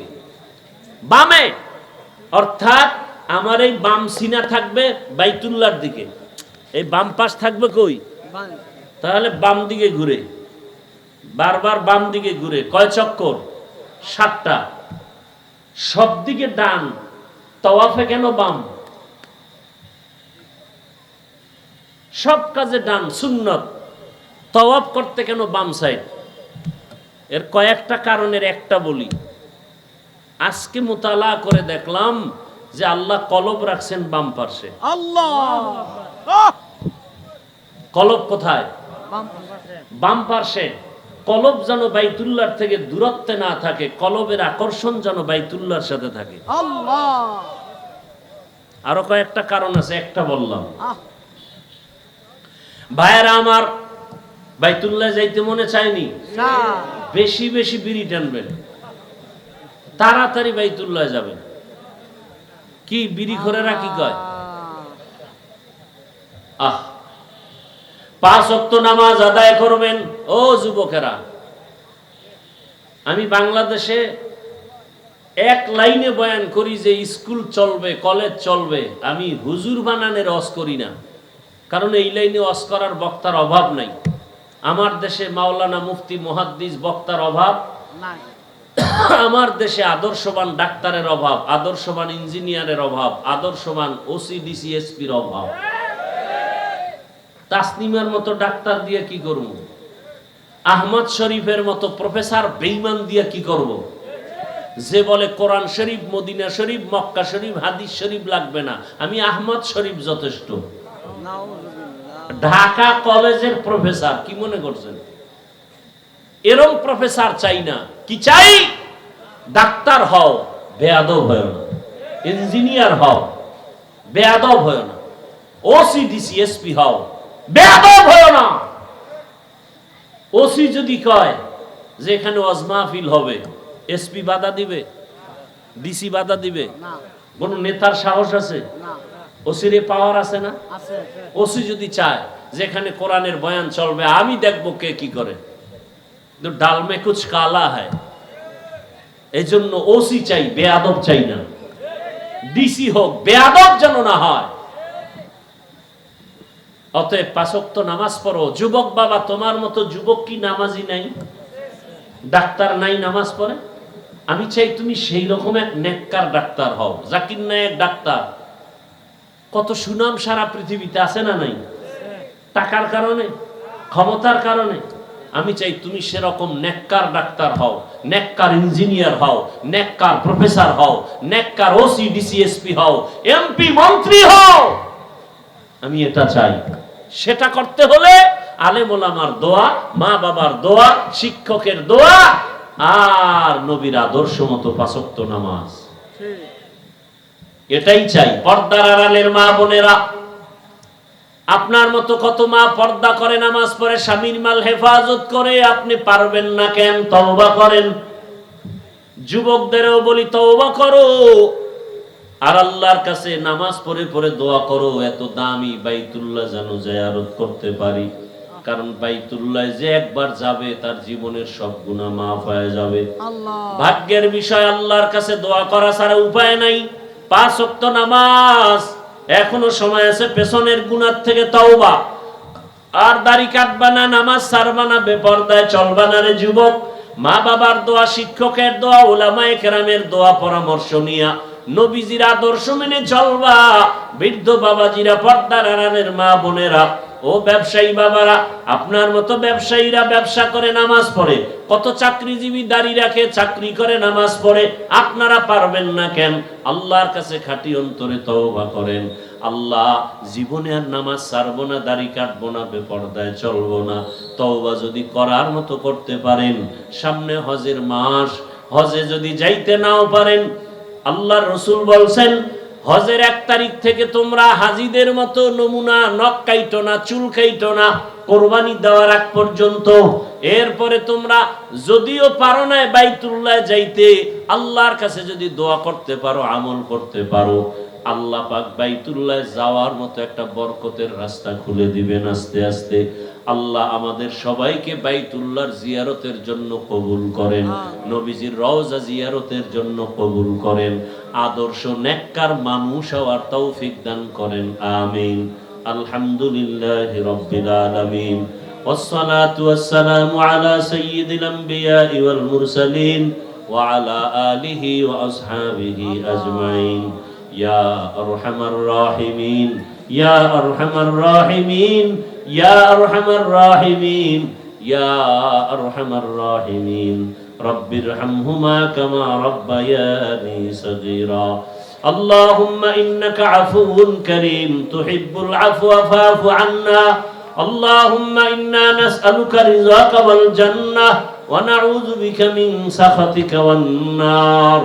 বামে। অর্থাৎ আমার এই বাম সিনা থাকবে বাইতুল্লাহর দিকে, এই বাম পাশ থাকবে কই? তাহলে বাম দিকে ঘুরে, বারবার বাম দিকে ঘুরে। কয় চক্কর? 7টা। সব দিকে ডান, তওয়াফে কেন বাম? সব কাজে ডান, সুন্নত। তওয়াফ করতে কেন বাম সাইড? এর কয়েকটা কারণের একটা বলি। আজকে মুতালা করে দেখলাম যে আল্লাহ কলব রাখছেন বাম পাশে। আল্লাহ। কলব কোথায়? বাম পাশে। কলব যেন বাইতুল্লাহর থেকে দূরত্বে না থাকে, কলবের আকর্ষণ যেন বাইতুল্লাহর সাথে থাকে। আল্লাহ। আরো কয়েকটা কারণ আছে, একটা বললাম। ভাইয়েরা আমার, বাইতুল্লাহ যাইতে মনে চায়নি? বেশি বেশি বিড়ি টানবেন, তাড়াতাড়ি বাইতুল্লাহ যাবেন। কি বিড়ি খোরেরা কি কয়? 5 ওয়াক্ত নামাজ আদায় করবেন। ও যুবকেরা, আমি বাংলাদেশে এক লাইনে বয়ান করি যে স্কুল চলবে, কলেজ চলবে। আমি হুজুর বানানের ওয়াজ করি না, কারণ এই লাইনে ওয়াজ করার বক্তার অভাব নাই। আমার দেশে মাওলানা, মুফতি, মুহাদ্দিস বক্তার অভাব নাই। আমার দেশে আদর্শবান ডাক্তারের অভাব, আদর্শবান ইঞ্জিনিয়ারের অভাব, আদর্শবান ওসি, ডিসি, এসপির অভাব। তাসনিমার মতো ডাক্তার দিয়ে কি করব? আহমদ শরীফের মতো প্রফেসর বেঈমান দিয়ে কি করব? যে বলে কোরআন শরীফ, মদিনা শরীফ, মক্কা শরীফ, হাদিস শরীফ লাগবে না, আমি আহমদ শরীফ যথেষ্ট। ঢাকা কলেজের প্রফেসর, কি মনে করছেন? এরকম প্রফেসর চাই না। কি চাই? ডাক্তার হও, বেয়াদব হয় না। ইঞ্জিনিয়ার হও, বেয়াদব হয় না। ওসি, ডিসি, এসপি হও, বেয়াদব হয় না। ওসি যদি কয় যে এখানে ওয়াজ মাহফিল হবে, এসপি বাধা দিবে? ডিসি বাধা দিবে? কোন নেতার সাহস আছে? ওসির পাওয়ার আছে না? ওসি যদি চায় যেখানে কোরআনের বয়ান চলবে, আমি দেখবো কে কি করে। ডাল মে কুছ কালা হয়, এই জন্য ওসি চাই, বেয়াদব চাই না। ডিসি হোক, বেয়াদব যেন না হয়। অতএব 5 ওয়াক্ত নামাজ পড়ো। যুবক বাবা, তোমার মতো যুবক কি নামাজি নাই? ডাক্তার নাই, নামাজ পড়ে? আমি চাই তুমি সেই রকম এক নেককার ডাক্তার হও। জাকির নায়েক ডাক্তার, কত সুনাম সারা পৃথিবীতে, আছে না নাই? টাকার কারণে, ক্ষমতার কারণে। আমি চাই তুমি সেরকম নেককার ডাক্তার হও, নেককার ইঞ্জিনিয়ার হও, নেককার প্রফেসর হও, নেককার ওসি, ডিসি, এসপি হও, এমপি, মন্ত্রী হও। আমি এটা চাই। সেটা করতে হলে আলেম ওলামার দোয়া, মা বাবার দোয়া, শিক্ষকের দোয়া, আর নবীর আদর্শ মতো 5 ওয়াক্ত নামাজ। এটাই চাই। পর্দার আড়ালের মা বোনেরা, আপনার মতো কত মা পর্দা করে, নামাজ পড়ে, স্বামীর মাল হেফাজত করে, আপনি পারবেন না কেন? তওবা করেন। যুবকদেরও বলি তওবা করো, আর আল্লাহর কাছে নামাজ পড়ে পড়ে দোয়া করো, এত দামি বাইতুল্লাহ যেন জিয়ারত করতে পারি। কারণ বাইতুল্লাহ যে একবার যাবে তার জীবনের সব গুনাহ মাফ হয়ে যাবে। আল্লাহ ভাগ্যের বিষয়, আল্লাহর কাছে দোয়া করা ছাড়া উপায় নাই। 5 ওয়াক্ত নামাজ, এখনো সময় আছে পেছনের গুনাহ থেকে তওবা। আর দাড়ি কাটবা না, নামাজ ছাড়বা না, বেপরদায় চলবা না রে যুবক। মা বাবার দোয়া, শিক্ষকের দোয়া, উলামায়ে কেরামের দোয়া পরামর্শ নিয়া নবীজির আদর্শ মেনে চলবা। বৃদ্ধ বাবাজিরা, পর্দার আড়ালের মা বোনেরা, ও ব্যবসায়ী বাবারা, আপনার মতো ব্যবসায়ীরা ব্যবসা করে নামাজ পড়ে, কত চাকরিজীবী দাড়ি রাখে, চাকরি করে, নামাজ পড়ে, আপনারা পারবেন না কেন? আল্লাহর কাছে খাঁটি অন্তরে তওবা করেন। আল্লাহ, জীবনে আর নামাজ ছাড়বো না, দাড়ি কাটবো না, বেপরদায় চলবো না। তওবা যদি করার মতো করতে পারেন, সামনে হজের মাস, হজে যদি যাইতে নাও পারেন, আল্লাহর রাসূল বলছেন হজের 1 তারিখ থেকে তোমরা হাজীদের মতো নমুনা নখ কাইটো না, চুল কাইটো না, কোরবানি দেওয়ার আগ পর্যন্ত। এরপরে তোমরা যদিও পারো না বাইতুল্লাহ যাইতে, আল্লাহর কাছে যদি দোয়া করতে পারো, আমল করতে পারো, আল্লাহ পাক বাইতুল্লাহ যাওয়ার মতো একটা বরকতের রাস্তা খুলে দিবেন আস্তে আস্তে। আল্লাহ আমাদের সবাইকে বাইতুল্লাহর জিয়ারতের জন্য কবুল করেন, নবীজির রওজা জিয়ারতের জন্য কবুল করেন, আদর্শ নেককার মানুষ হওয়ার তৌফিক দান করেন। আমিন। আলহামদুলিল্লাহি রাব্বিল আলামিন, والصلاة والسلام على سيد الأنبياء والمرسلين وعلى آله وأصحابه أجمعين يا أرحم الراحمين يا أرحم الراحمين يا أرحم الراحمين يا أرحم الراحمين رب ارحمهما كما ربياني صغيرا اللهم إنك عفو كريم تحب العفو فاعف عنا اللهم إنا نسألك رضاك والجنة ونعوذ بك من سخطك والنار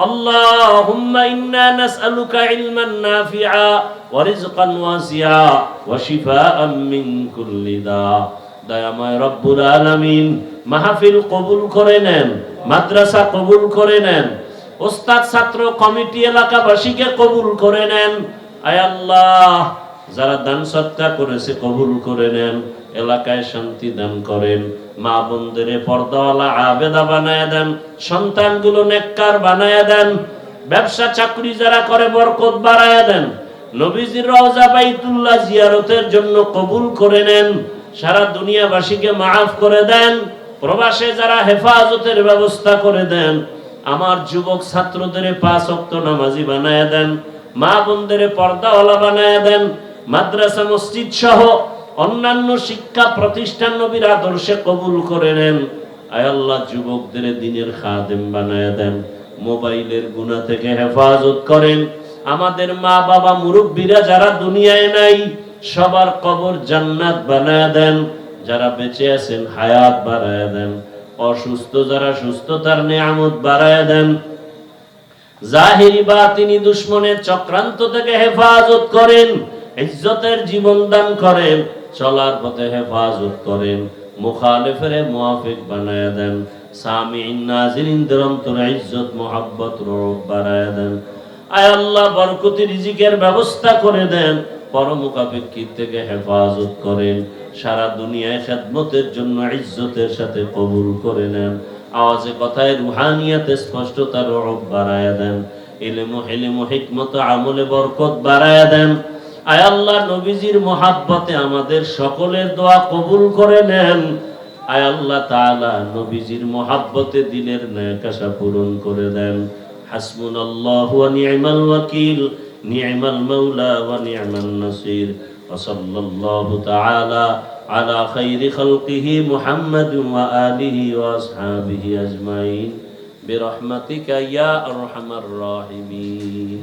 اللهم إنا نسألك علما نافعا ورزقا واسعا وشفاء من كل داء দয়াময় রব্বুল আলামিন মাহফিল কবুল করে নেন, মাদ্রাসা কবুল করে নেন, ওস্তাদ ছাত্র কমিটি এলাকাবাসীকে কবুল করে নেন। আয় আল্লাহ, যারা দান সদকা করেছে কবুল করে নেন, এলাকায় শান্তি দান করেন, মা বোনদের পর্দাওয়ালা আবেদা বানায় দেন, সন্তানগুলো নেককার বানায় দেন, ব্যবসা চাকরি যারা করে বরকত বাড়ায় দেন, নবীজির রওজা বাইতুল্লাহ জিয়ারতের জন্য কবুল করে নেন, সারা দুনিয়াবাসীকে মাফ করে দেন, প্রবাসে যারা হেফাজতের ব্যবস্থা করে দেন, আমার যুবক ছাত্রদের 5 ওয়াক্ত নামাজি বানায় দেন, মা বোনদের পর্দাওয়ালা বানায় দেন, মাদ্রাসা মসজিদ সহ অন্যান্য শিক্ষা প্রতিষ্ঠান নবীর আদর্শে কবুল করে নেন। আয় আল্লাহ, যুবকদের দ্বীনের খাদেম বানায় দেন, মোবাইলের গুনাহ থেকে হেফাজত করেন। আমাদের মা বাবা মুরব্বীরা যারা দুনিয়ায় নাই, সবার কবর জান্নাত বানায় দেন, যারা বেঁচে আছেন হায়াত বাড়ায় দেন, অসুস্থ যারা সুস্থতার নিয়ামত বাড়ায় দেন, জাহিরি বাতিনি দুশমনের চক্রান্ত থেকে হেফাজত করেন, ইজ্জতের জীবন দান করেন, চলার পথে হেফাজত করেন, মুখালিফের মুওয়াফিক বানায় দেন, সামিঈন নাজিরিনদের অন্তরে ইজ্জত মুহাব্বত রব বাড়ায় দেন। আয় আল্লাহ, বরকতি রিজিকের ব্যবস্থা করে দেন, পরমুখাপেক্ষী থেকে হেফাজত করেন, সারা দুনিয়ায় খেদমতের জন্য ইজ্জতের সাথে কবুল করে নেন। আওয়াজে কথায় রুহানিয়াতে স্পষ্টতার রব বাড়ায় দেন, ইলম হিলম হিকমত আমলে বরকত বাড়ায় দেন। আয় আল্লাহ, নবীজির মুহাব্বতে আমাদের সকলের দোয়া কবুল করে নেন। আয় আল্লাহ তাআলা, নবীজির মুহাব্বতে দিলের নেক আশা পূরণ করে দেন। হাসবুনাল্লাহু ওয়া নি'মাল ওয়াকিল, নি'মাল মাওলা ওয়া নি'মান নাসির। ওয়া সাল্লাল্লাহু তাআলা আলা খাইরি খালকিহি মুহাম্মাদ ওয়া আলিহি ওয়া আসহাবিহি আজমাইন বিরহমাতিকা ইয়া আরহামার রাহিমিন।